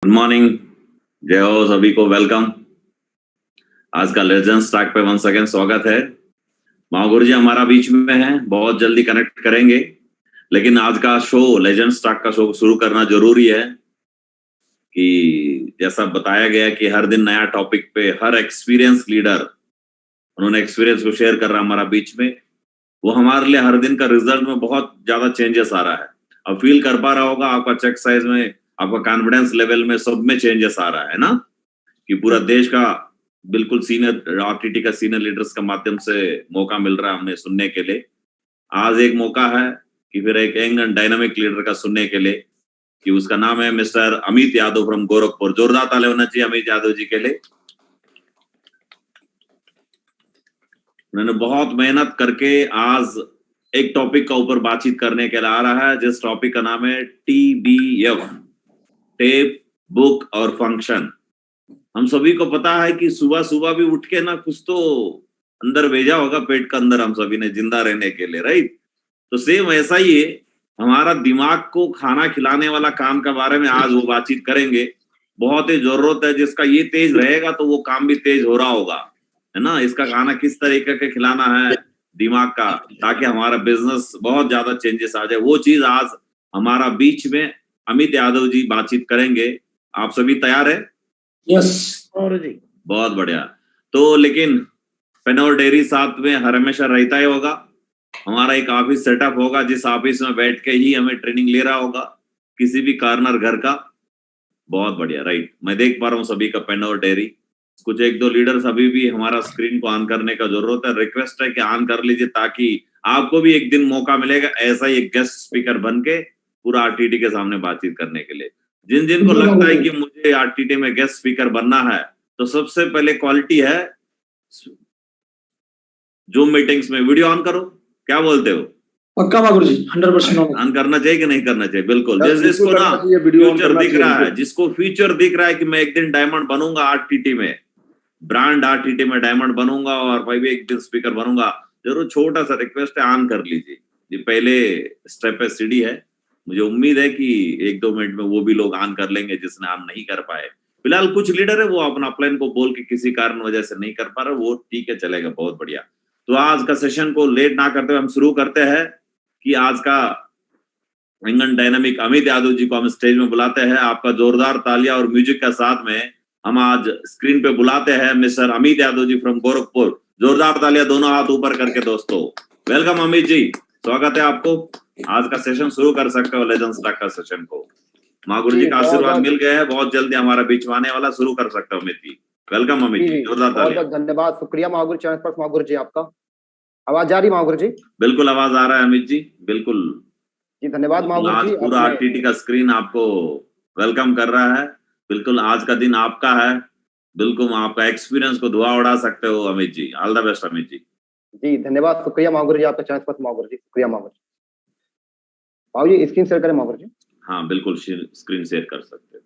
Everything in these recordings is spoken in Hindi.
गुड मॉर्निंग, जय हो सभी को, वेलकम। आज का लेजेंड्स टॉक पे वन सेकेंड स्वागत है। महागुरु जी हमारा बीच में है, बहुत जल्दी कनेक्ट करेंगे, लेकिन आज का शो लेजेंड्स टॉक का शो शुरू करना जरूरी है कि जैसा बताया गया कि हर दिन नया टॉपिक पे हर एक्सपीरियंस लीडर उन्होंने एक्सपीरियंस को शेयर कर रहा हमारा बीच में। वो हमारे लिए हर दिन का रिजल्ट में बहुत ज्यादा चेंजेस आ रहा है। अब फील कर पा रहा होगा आपका चेक साइज में, आपका कॉन्फिडेंस लेवल में, सब में चेंजेस आ रहा है ना, कि पूरा देश का बिल्कुल सीनियर आरटीटी का सीनियर लीडर्स का माध्यम से मौका मिल रहा है हमें सुनने के लिए। आज एक मौका है कि फिर एक यंग एंड डायनामिक लीडर का सुनने के लिए, कि उसका नाम है मिस्टर अमित यादव फ्रॉम गोरखपुर। जोरदार ताली होना चाहिए अमित यादव जी के लिए। उन्होंने बहुत मेहनत करके आज एक टॉपिक का ऊपर बातचीत करने के लिए आ रहा है, जिस टॉपिक का नाम है TBF, टेप बुक और फंक्शन। हम सभी को पता है कि सुबह सुबह भी उठ के ना कुछ तो अंदर भेजा होगा पेट के अंदर हम सभी ने जिंदा रहने के लिए, राइट? तो सेम ऐसा ही है, हमारा दिमाग को खाना खिलाने वाला काम के बारे में आज वो बातचीत करेंगे। बहुत ही जरूरत है, जिसका ये तेज रहेगा तो वो काम भी तेज हो रहा होगा, है ना। इसका खाना किस तरीके का खिलाना है दिमाग का, ताकि हमारा बिजनेस बहुत ज्यादा चेंजेस आ जाए, वो चीज आज हमारा बीच में अमित यादव जी बातचीत करेंगे। आप सभी तैयार है? यस जी, बहुत बढ़िया। तो लेकिन पेन और डेयरी साथ में हर हमेशा रहता ही होगा। हमारा एक ऑफिस सेटअप होगा, जिस ऑफिस में बैठ के ही हमें ट्रेनिंग ले रहा होगा, किसी भी कॉर्नर घर का। बहुत बढ़िया, राइट। मैं देख पा रहा हूँ सभी का पेन और डेयरी। कुछ एक दो लीडर्स अभी भी हमारा स्क्रीन को ऑन करने का जरूरत है। रिक्वेस्ट है कि ऑन कर लीजिए, ताकि आपको भी एक दिन मौका मिलेगा ऐसा ही एक गेस्ट स्पीकर बन के पूरा आरटीटी के सामने बातचीत करने के लिए। जिन जिन को लगता है कि मुझे आरटीटी में गेस्ट स्पीकर बनना है, तो सबसे पहले क्वालिटी है जूम मीटिंग्स में वीडियो ऑन करो। क्या बोलते हो? पक्का महागुरु जी, 100% ऑन करना चाहिए कि नहीं करना चाहिए? बिल्कुल। जिसको ना फ्यूचर दिख रहा है, जिसको फ्यूचर दिख रहा है कि मैं एक दिन डायमंड बनूंगा आरटीटी में, ब्रांड आरटीटी में डायमंड बनूंगा और मैं भी एक दिन स्पीकर बनूंगा, जरूर छोटा सा रिक्वेस्ट है, ऑन कर लीजिए। ये पहले स्टेप पे सीढ़ी है। मुझे उम्मीद है कि एक दो मिनट में वो भी लोग ऑन कर लेंगे जिसने ऑन नहीं कर पाए। फिलहाल कुछ लीडर है वो अपना प्लान को बोल के किसी कारण वजह से नहीं कर पा रहे, वो ठीक है, चलेगा, बहुत बढ़िया। तो आज का सेशन को लेट ना करते हुए हम शुरू करते हैं कि आज का यंग डायनामिक अमित यादव जी को हम स्टेज में बुलाते हैं। आपका जोरदार तालियां और म्यूजिक का साथ में हम आज स्क्रीन पे बुलाते हैं मिस्टर अमित यादव जी फ्रॉम गोरखपुर। जोरदार तालियां दोनों हाथ ऊपर करके दोस्तों। वेलकम अमित जी, स्वागत है आपको। आज का सेशन शुरू कर सकते हो लेजेंड्स टॉक का सेशन को। महागुरु जी का आशीर्वाद मिल गया है, बहुत जल्दी हमारा बीच में आने वाला, शुरू कर सकते हो अमित जी। वेलकम अमित जी, जोरदार तालियां। बहुत धन्यवाद, शुक्रिया महागुरु चरण स्पर्श महागुरु जी आपका। आवाज जा रही महागुरु जी? बिल्कुल आवाज आ रहा है अमित जी, बिल्कुल जी, धन्यवाद महागुरु जी। पूरा आरटीटी का स्क्रीन आपको वेलकम कर रहा है। बिल्कुल आज का दिन आपका है, बिल्कुल आपका एक्सपीरियंस को धुआं उड़ा सकते हो Amit ji. All the best Amit ji. जी धन्यवाद, शुक्रिया महागुरु जी आपका चरण स्पर्श महागुरु जी, शुक्रिया महागुरु जी। आओ ये स्क्रीन शेयर करें महागुरु जी। हाँ बिल्कुल, स्क्रीन शेयर कर सकते हो।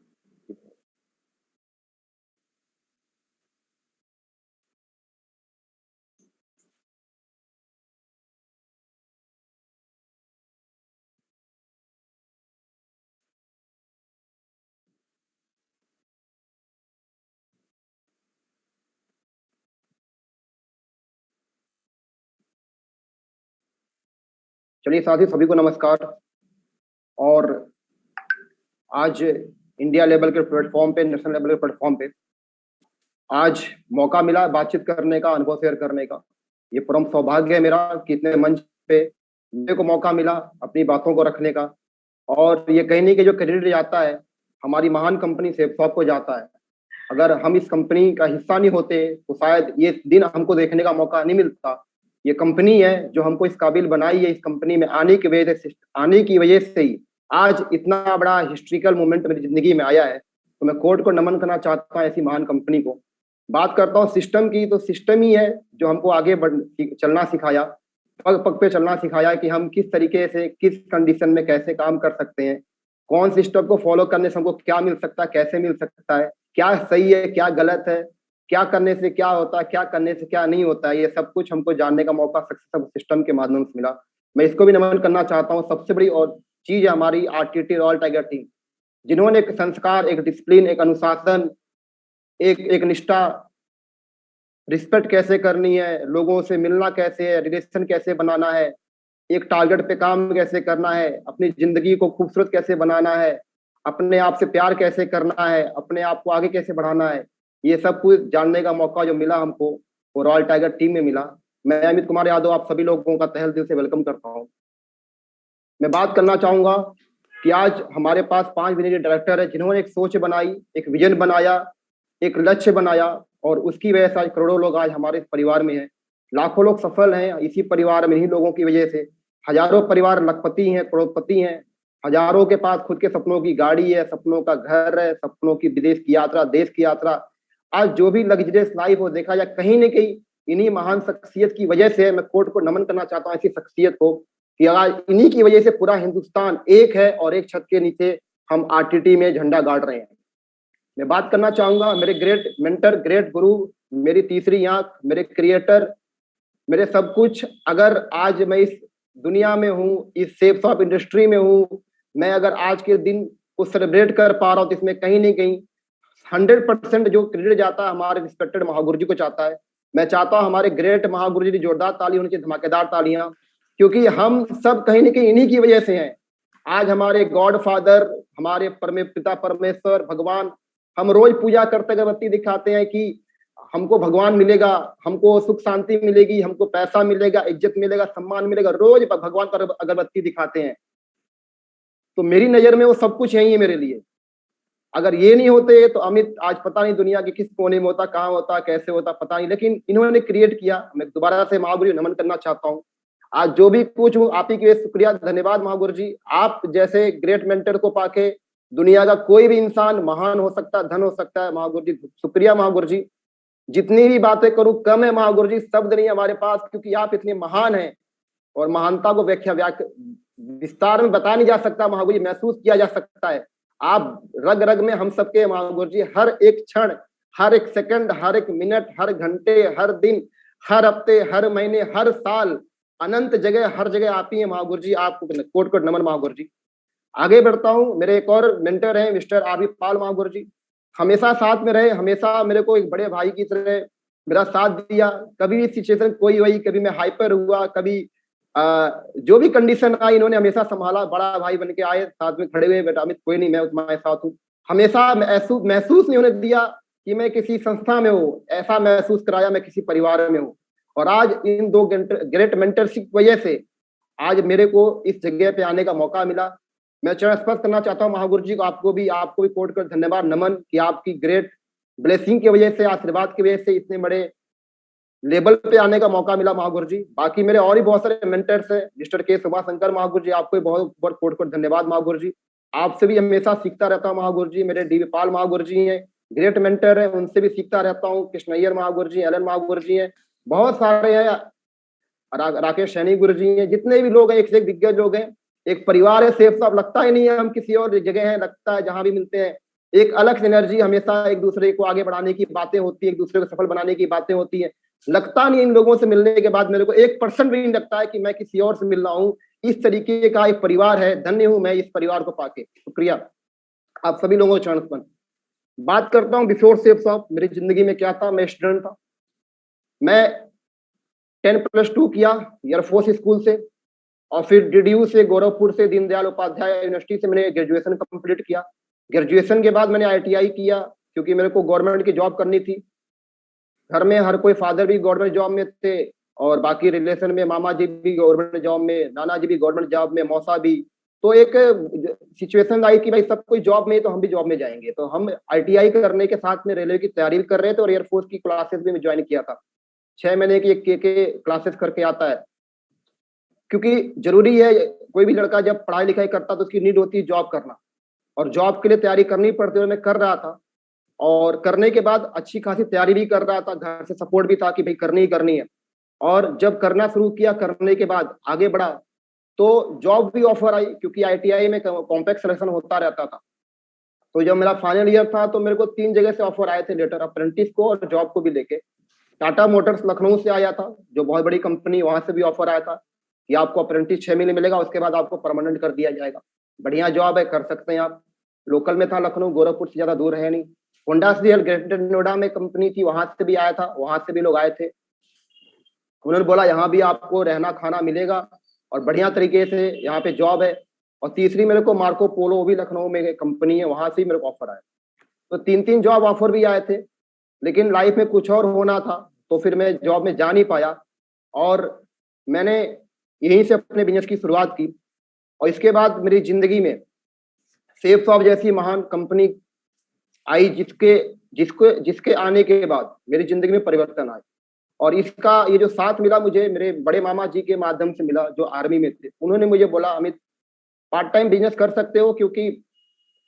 चलिए साथी सभी को नमस्कार। और आज इंडिया लेवल के प्लेटफॉर्म पे, नेशनल लेवल के प्लेटफॉर्म पे आज मौका मिला बातचीत करने का, अनुभव शेयर करने का। ये परम सौभाग्य है मेरा कि इतने मंच पे मेरे को मौका मिला अपनी बातों को रखने का। और ये कहने के जो क्रेडिट जाता है हमारी महान कंपनी सेफसॉफ्ट को जाता है। अगर हम इस कंपनी का हिस्सा नहीं होते तो शायद ये दिन हमको देखने का मौका नहीं मिलता। ये कंपनी है जो हमको इस काबिल बनाई है। इस कंपनी में आने की वजह से ही आज इतना बड़ा हिस्ट्रिकल मोमेंट मेरी जिंदगी में आया है। तो मैं कोर्ट को नमन करना चाहता हूँ ऐसी महान कंपनी को। बात करता हूँ सिस्टम की, तो सिस्टम ही है जो हमको आगे चलना सिखाया, पग पग पे चलना सिखाया कि हम किस तरीके से, किस कंडीशन में कैसे काम कर सकते हैं, कौन सिस्टम को फॉलो करने से हमको क्या मिल सकता है, कैसे मिल सकता है, क्या सही है, क्या गलत है, क्या करने से क्या होता है, क्या करने से क्या नहीं होता है। ये सब कुछ हमको जानने का मौका सक्सेस सिस्टम के माध्यम से मिला। मैं इसको भी नमन करना चाहता हूँ। सबसे बड़ी और चीज है हमारी आरटीटी रॉयल टाइगर टीम। जिन्होंने एक संस्कार, एक डिसिप्लिन, एक अनुशासन, एक निष्ठा, रिस्पेक्ट कैसे करनी है, लोगों से मिलना कैसे है, रिलेशन कैसे बनाना है, एक टारगेट पे काम कैसे करना है, अपनी जिंदगी को खूबसूरत कैसे बनाना है, अपने आप से प्यार कैसे करना है, अपने आप को आगे कैसे बढ़ाना है, ये सब कुछ जानने का मौका जो मिला हमको वो रॉयल टाइगर टीम में मिला। मैं अमित कुमार यादव आप सभी लोगों का तहे दिल से वेलकम करता हूँ। मैं बात करना चाहूंगा कि आज हमारे पास 5 मैनेजिंग डायरेक्टर है जिन्होंने एक सोच बनाई, एक विजन बनाया, एक लक्ष्य बनाया और उसकी वजह से आज करोड़ों लोग आज हमारे परिवार में हैं। लाखों लोग सफल हैं इसी परिवार में, इन्हीं लोगों की वजह से। हजारों परिवार लखपति हैं, करोड़पति हैं, हजारों के पास खुद के सपनों की गाड़ी है, सपनों का घर है, सपनों की विदेश की यात्रा, देश की यात्रा। आज जो भी लग्जरियस लाइफ हो देखा जाए कहीं न कहीं इन्हीं महान शख्सियत की वजह से। मैं कोर्ट को नमन करना चाहता हूँ ऐसी शख्सियत को कि आज इन्हीं की वजह से पूरा हिंदुस्तान एक है और एक छत के नीचे हम आरटीटी में झंडा गाड़ रहे हैं। मैं बात करना चाहूंगा मेरे ग्रेट मेंटर, ग्रेट गुरु, मेरी तीसरी आंख, मेरे क्रिएटर, मेरे सब कुछ। अगर आज मैं इस दुनिया में हूँ, इस शेप्स ऑफ इंडस्ट्री में हूँ, मैं अगर आज के दिन को सेलिब्रेट कर पा रहा हूँ तो इसमें कहीं नहीं कहीं 100% जो क्रेडिट जाता है हमारे रिस्पेक्टेड महागुरु जी को चाहता है। मैं चाहता हूँ हमारे ग्रेट महागुरु जी की जोरदार ताली होनी चाहिए, धमाकेदार तालियां, क्योंकि हम सब कहीं ना कहीं इन्हीं की वजह से हैं। आज हमारे गॉड फादर, हमारे पिता परमेश्वर भगवान, हम रोज पूजा करते अगरबत्ती दिखाते हैं कि हमको भगवान मिलेगा, हमको सुख शांति मिलेगी, हमको पैसा मिलेगा, इज्जत मिलेगा, सम्मान मिलेगा, रोज भगवान पर अगरबत्ती दिखाते हैं। तो मेरी नजर में वो सब कुछ यही है मेरे लिए। अगर ये नहीं होते तो अमित आज पता नहीं दुनिया के किस कोने में होता, कहाँ होता, कैसे होता, पता नहीं, लेकिन इन्होंने क्रिएट किया। मैं दोबारा से महागुरु नमन करना चाहता हूँ। आज जो भी कुछ हूँ आप ही के शुक्रिया, धन्यवाद महागुरु जी। आप जैसे ग्रेट मेंटर को पाके दुनिया का कोई भी इंसान महान हो सकता है, धन हो सकता है। महागुरु जी शुक्रिया महागुरु जी। जितनी भी बातें करूं कम है महागुरु जी, शब्द नहीं हमारे पास, क्योंकि आप इतने महान हैं और महानता को विस्तार में बता नहीं जा सकता महागुरु जी, महसूस किया जा सकता है। आप रग रग में हम सबके महागुरु जी, हर एक क्षण, हर एक सेकंड, हर एक मिनट, हर घंटे, हर दिन, हर हफ्ते, हर महीने, हर साल, अनंत जगह, हर जगह आप ही हैं महागुरु जी। आपको कोट कोट नमन महागुरु जी। आगे बढ़ता हूँ। मेरे एक और मेंटर हैं मिस्टर आबिद पाल महागुरु जी, हमेशा साथ में रहे, हमेशा मेरे को एक बड़े भाई की तरह मेरा साथ दिया। कभी भी सिचुएशन कोई हुई, कभी मैं हाइपर हुआ, कभी जो भी कंडीशन आई, इन्होंने हमेशा संभाला। बड़ा भाई बन के आए, साथ में खड़े हुए, बेटा अमित कोई नहीं, मैं तुम्हारे साथ हूँ। हमेशा महसूस नहीं होने दिया कि मैं किसी संस्था में हूँ, ऐसा महसूस कराया मैं किसी परिवार में हूँ। और आज इन 2 ग्रेट मेंटरशिप की वजह से आज मेरे को इस जगह पे आने का मौका मिला। मैं चरण स्पर्श करना चाहता हूँ महागुरु जी को, आपको भी कोट कर धन्यवाद नमन कि आपकी ग्रेट ब्लेसिंग की वजह से, आशीर्वाद की वजह से इतने बड़े लेवल पे आने का मौका मिला महागुरु जी। बाकी मेरे और भी बहुत सारे मेंटर्स हैं, मिस्टर के सुभाष शंकर महागुरु जी, आपको बहुत बहुत कोट कोट धन्यवाद महागुरु जी। आपसे भी हमेशा सीखता रहता हूँ महागुरु जी। मेरे डी पाल महागुरु जी हैं, ग्रेट मेंटर है, उनसे भी सीखता रहता हूँ। कृष्णय्यर महागुरु जी, एलन महागुरु जी हैं, बहुत सारे हैं, राकेश सैनी गुरु जी हैं, जितने भी लोग हैं, एक से एक दिग्गज लोग हैं। एक परिवार है सेफ साहब, लगता ही नहीं है हम किसी और जगह हैं, लगता है जहां भी मिलते हैं एक अलग एनर्जी, हमेशा एक दूसरे को आगे बढ़ाने की बातें होती है, एक दूसरे को सफल बनाने की बातें होती है। लगता नहीं इन लोगों से मिलने के बाद मेरे को 1% भी नहीं लगता है कि मैं किसी और से मिल रहा हूँ। इस तरीके का एक परिवार है, धन्य हूं मैं इस परिवार को पाके। शुक्रिया आप सभी लोगों को चरण स्मरण। बात करता हूँ बिफोर सेफ साहब मेरी जिंदगी में क्या था। मैं स्टूडेंट था, मैं 10+2 किया एयरफोर्स स्कूल से, और फिर डीडीयू से, गोरखपुर से, दीनदयाल उपाध्याय यूनिवर्सिटी से मैंने ग्रेजुएशन कंप्लीट किया। ग्रेजुएशन के बाद मैंने आईटीआई किया, क्योंकि मेरे को गवर्नमेंट की जॉब करनी थी। घर में हर कोई, फादर भी गवर्नमेंट जॉब में थे और बाकी रिलेशन में मामा जी भी गवर्नमेंट जॉब में, नाना जी भी गवर्नमेंट जॉब में, मौसा भी। तो एक सिचुएशन आई कि भाई सब कोई जॉब में है तो हम भी जॉब में जाएंगे। तो हम आईटीआई करने के साथ में रेलवे की तैयारी भी कर रहे थे और एयरफोर्स की क्लासेस भी ज्वाइन किया था। 6 महीने की के क्लासेस करके आता है, क्योंकि जरूरी है, कोई भी लड़का जब पढ़ाई लिखाई करता तो उसकी नीड होती है जॉब करना, और जॉब के लिए तैयारी करनी पड़ती है। मैं कर रहा था और करने के बाद अच्छी खासी तैयारी भी कर रहा था, घर से सपोर्ट भी था कि भाई करनी ही करनी है। और जब करना शुरू किया, करने के बाद आगे बढ़ा तो जॉब भी ऑफर आई, क्योंकि आईटीआई में कॉम्पैक्ट सिलेक्शन होता रहता था। तो जब मेरा फाइनल ईयर था तो मेरे को 3 जगह से ऑफर आए थे लेटर, अप्रेंटिस को और जॉब को भी लेके। टाटा मोटर्स लखनऊ से आया था, जो बहुत बड़ी कंपनी, वहां से भी ऑफर आया था कि आपको अप्रेंटिस 6 महीने मिलेगा, उसके बाद आपको परमानेंट कर दिया जाएगा। बढ़िया जॉब है, कर सकते हैं आप। लोकल में था, लखनऊ गोरखपुर से ज्यादा दूर है नहीं। होंडा सीएल ग्रेटर नोएडा में कंपनी थी, वहां से भी आया था, वहां से भी लोग आए थे। उन्होंने बोला यहाँ भी आपको रहना खाना मिलेगा और बढ़िया तरीके से यहाँ पे जॉब है। और तीसरी मेरे को मार्को पोलो, वो भी लखनऊ में कंपनी है, वहां से मेरे को ऑफर आया। तो 3 जॉब ऑफर भी आए थे, लेकिन लाइफ में कुछ और होना था, तो फिर मैं जॉब में जा नहीं पाया और मैंने यहीं से अपने बिजनेस की शुरुआत की। और इसके बाद मेरी जिंदगी में सेफ शॉप जैसी महान कंपनी आई, जिसके आने के बाद मेरी जिंदगी में परिवर्तन आया। और इसका ये जो साथ मिला मुझे मेरे बड़े मामा जी के माध्यम से मिला, जो आर्मी में थे। उन्होंने मुझे बोला, अमित पार्ट टाइम बिजनेस कर सकते हो, क्योंकि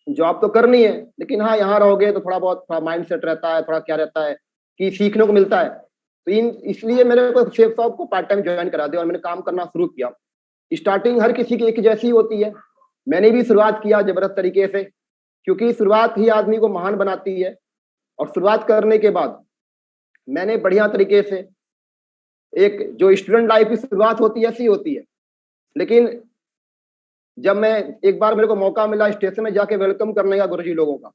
जॉब तो करनी है, लेकिन हाँ यहाँ रहोगे तो थोड़ा बहुत थोड़ा माइंड सेट रहता है, थोड़ा क्या रहता है कि सीखने को मिलता है। तो इसलिए मेरे को सेफ शॉप को पार्ट टाइम ज्वाइन करा दिया और मैंने काम करना शुरू किया। स्टार्टिंग हर किसी की एक जैसी होती है, मैंने भी शुरुआत किया जबरदस्त तरीके से, क्योंकि शुरुआत ही आदमी को महान बनाती है। और शुरुआत करने के बाद मैंने बढ़िया तरीके से, एक जो स्टूडेंट लाइफ की शुरुआत होती है ऐसी होती है, लेकिन जब मैं एक बार मेरे को मौका मिला स्टेशन में जाके वेलकम करने का गुरुजी लोगों का,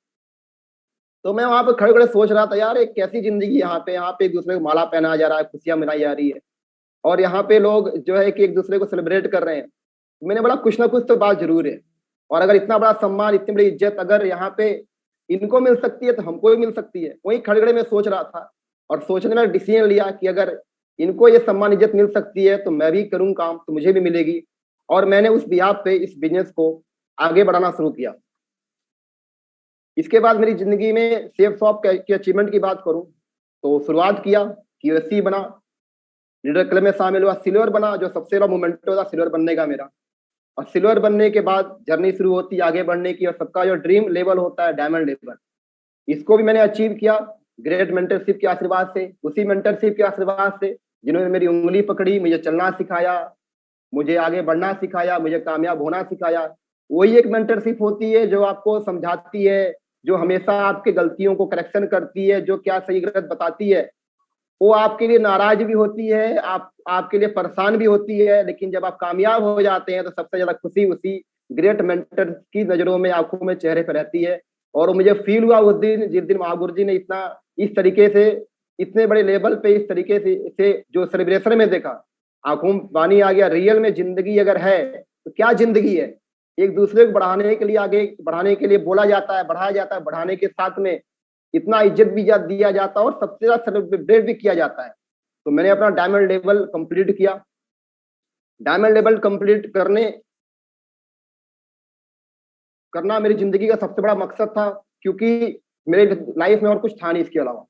तो मैं वहां पे खड़े खड़े सोच रहा था, यार एक कैसी जिंदगी यहाँ पे एक दूसरे को माला पहनाया जा रहा है, खुशियां मनाई जा रही है, और यहाँ पे लोग जो है कि एक दूसरे को सेलिब्रेट कर रहे हैं। मैंने बोला कुछ ना कुछ तो बात जरूर है, और अगर इतना बड़ा सम्मान, इतनी बड़ी इज्जत अगर यहाँ पे इनको मिल सकती है तो हमको भी मिल सकती है। वही खड़े खड़े में सोच रहा था और सोचने में डिसीजन लिया कि अगर इनको ये सम्मान इज्जत मिल सकती है तो मैं भी करूँ काम, तो मुझे भी मिलेगी। और मैंने उस बिहाफ पे इस बिजनेस को आगे बढ़ाना शुरू किया। इसके बाद मेरी जिंदगी में सेफ शॉप की अचीवमेंट की बात करूं तो शुरुआत किया, QSC बना, लीडर क्लब में शामिल हुआ, सिल्वर बना, जो सबसे बड़ा मोमेंटो था सिल्वर बनने का मेरा। और सिल्वर बनने के बाद जर्नी शुरू होती है आगे बढ़ने की, और सबका जो ड्रीम लेवल होता है डायमंड लेवल, इसको भी मैंने अचीव किया ग्रेट मेंटरशिप के आशीर्वाद से। उसी मेंटरशिप के आशीर्वाद से जिन्होंने मेरी उंगली पकड़ी, मुझे चलना सिखाया, मुझे आगे बढ़ना सिखाया, मुझे कामयाब होना सिखाया। वही एक मेंटरशिप होती है जो आपको समझाती है, जो हमेशा आपके गलतियों को करेक्शन करती है, जो क्या सही गलत बताती है। वो आपके लिए नाराज भी होती है, आपके लिए परेशान भी होती है, लेकिन जब आप कामयाब हो जाते हैं तो सबसे ज्यादा खुशी उसी ग्रेट मेंटर की नजरों में, आंखों में, चेहरे पर रहती है। और मुझे फील हुआ उस दिन, जिस दिन महागुरु जी ने इतना इस तरीके से, इतने बड़े लेवल पे इस तरीके से जो सेलिब्रेशन में देखा, आंखों में पानी आ गया। रियल में जिंदगी अगर है तो क्या जिंदगी है, एक दूसरे को बढ़ाने के लिए, आगे बढ़ाने के लिए बोला जाता है, बढ़ाया जाता है, बढ़ाने के साथ में इतना इज्जत भी दिया जाता है और सबसे ज्यादा सेलिब्रेट भी किया जाता है। तो मैंने अपना डायमंड लेवल कंप्लीट किया। डायमंड लेवल कंप्लीट करना मेरी जिंदगी का सबसे बड़ा मकसद था, क्योंकि मेरे लाइफ में और कुछ था नहीं इसके अलावा।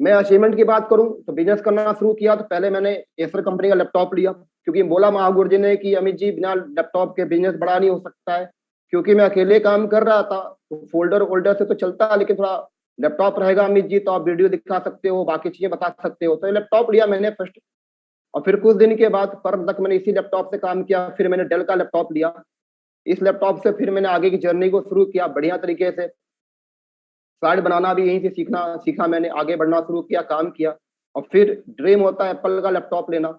मैं अचीवमेंट की बात करूं तो बिजनेस करना शुरू किया तो पहले मैंने एसर कंपनी का लैपटॉप लिया, क्योंकि बोला महागुरु जी ने कि अमित जी बिना लैपटॉप के बिजनेस बड़ा नहीं हो सकता है। क्योंकि मैं अकेले काम कर रहा था, तो फोल्डर वोल्डर से तो चलता, लेकिन थोड़ा लैपटॉप रहेगा अमित जी तो आप वीडियो दिखा सकते हो, बाकी चीजें बता सकते हो। तो लैपटॉप लिया मैंने फर्स्ट, और फिर कुछ दिन के बाद पर तक मैंने इसी लैपटॉप से काम किया। फिर मैंने डेल का लैपटॉप लिया, इस लैपटॉप से फिर मैंने आगे की जर्नी को शुरू किया बढ़िया तरीके से। स्लाइड बनाना भी यहीं से सीखा मैंने, आगे बढ़ना शुरू किया, काम किया। और फिर ड्रीम होता है एप्पल का लैपटॉप लेना,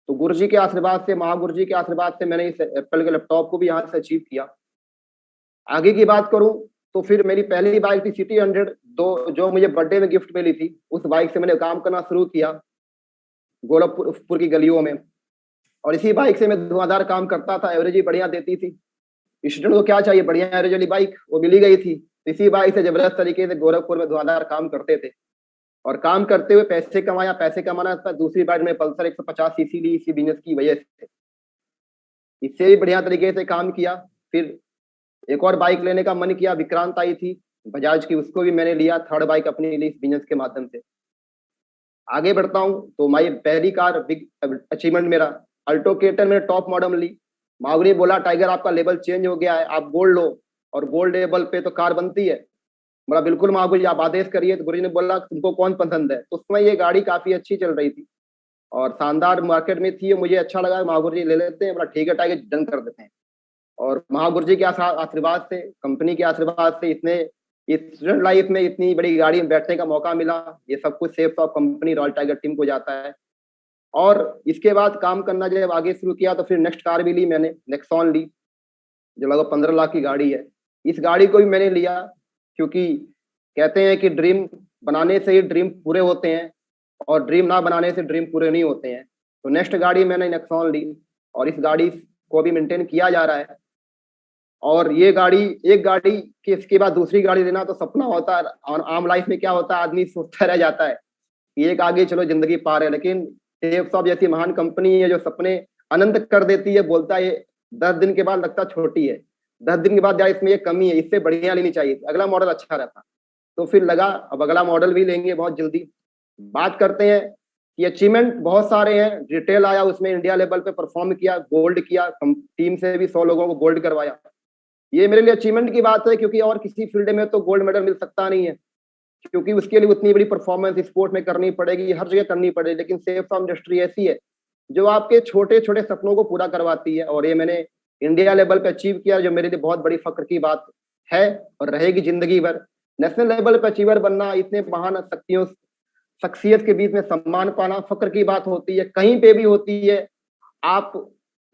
तो गुरु जी के आशीर्वाद से, महागुरु जी के आशीर्वाद से मैंने इस एप्पल के लैपटॉप को भी यहाँ से अचीव किया। आगे की बात करूं तो फिर मेरी पहली बाइक थी सिटी 100, जो मुझे बर्थडे में गिफ्ट मिली थी। उस बाइक से मैंने काम करना शुरू किया गोरखपुर की गलियों में, और इसी बाइक से मैं धुआंधार काम करता था, एवरेज भी बढ़िया देती थी। स्टूडेंट को क्या चाहिए, बढ़िया एवरेज वाली बाइक, वो मिली गई थी। इसी बाइक से जबरदस्त तरीके से गोरखपुर में धुआंधार काम करते थे, और काम करते हुए पैसे कमाया। पैसे कमाना था, दूसरी बाइक में पल्सर 150 सीसी ली इसी बिजनेस की वजह से। इससे भी बढ़िया तरीके से काम किया। फिर एक और बाइक लेने का मन किया, विक्रांत आई थी बजाज की, उसको भी मैंने लिया, थर्ड बाइक अपनी ली इस बिजनेस के माध्यम से। आगे बढ़ता हूँ तो माई पहली कार बिग अचीवमेंट मेरा अल्टो केटन, मैंने टॉप मॉडल ली। मागुरी बोला टाइगर आपका लेवल चेंज हो गया है, आप गोल्ड लो, और गोल्ड लेवल पे तो कार बनती है। बोला बिल्कुल महागुरु जी आप आदेश करिए। तो गुरु जी ने बोला तुमको कौन पसंद है। तो उसमें ये गाड़ी काफी अच्छी चल रही थी और शानदार मार्केट में थी, मुझे अच्छा लगा, महागुरु जी ले लेते हैं। बोला ठीक है टाइगर, डन कर देते हैं। और महागुरु जी के आशीर्वाद से, कंपनी के आशीर्वाद से, इतने स्टूडेंट लाइफ में इतनी बड़ी गाड़ी में बैठने का मौका मिला। ये सब कुछ safe of company royal tiger team को जाता है। और इसके बाद काम करना जब आगे शुरू किया तो फिर नेक्स्ट कार भी ली मैंने, नेक्सॉन ली, जो लगभग 15 लाख की गाड़ी है। इस गाड़ी को भी मैंने लिया क्योंकि कहते हैं कि ड्रीम बनाने से ही ड्रीम पूरे होते हैं और ड्रीम ना बनाने से ड्रीम पूरे नहीं होते हैं। तो नेक्स्ट गाड़ी मैंने नेक्सॉन ली और इस गाड़ी को भी मेंटेन किया जा रहा है। और ये गाड़ी, एक गाड़ी के इसके बाद दूसरी गाड़ी लेना तो सपना होता है, और आम लाइफ में क्या होता है, आदमी सोचता रह जाता है कि एक आगे चलो जिंदगी पार है, लेकिन सेफसॉफ्ट जैसी महान कंपनी है जो सपने अनंत कर देती है। बोलता है 10 दिन के बाद लगता छोटी है, 10 दिन के बाद यार इसमें ये कमी है, इससे बढ़िया लेनी चाहिए, अगला मॉडल अच्छा रहता। तो फिर लगा अब अगला मॉडल भी लेंगे बहुत जल्दी। बात करते हैं कि अचीवमेंट बहुत सारे हैं। रिटेल आया, उसमें इंडिया लेवल पे परफॉर्म किया, गोल्ड किया, टीम से भी 100 लोगों को गोल्ड करवाया। ये मेरे लिए अचीवमेंट की बात है क्योंकि और किसी फील्ड में तो गोल्ड मेडल मिल सकता नहीं है, क्योंकि उसके लिए उतनी बड़ी परफॉर्मेंस स्पोर्ट में करनी पड़ेगी, हर जगह करनी पड़ेगी। लेकिन सेफसॉफ्ट इंडस्ट्री ऐसी है जो आपके छोटे छोटे सपनों को पूरा करवाती है, और ये मैंने इंडिया लेवल पे अचीव किया, जो मेरे लिए बहुत बड़ी फक्र की बात है और रहेगी जिंदगी भर। नेशनल लेवल पे अचीवर बनना, इतने महान शख्सियत के बीच में सम्मान पाना फक्र की बात होती है, कहीं पे भी होती है। आप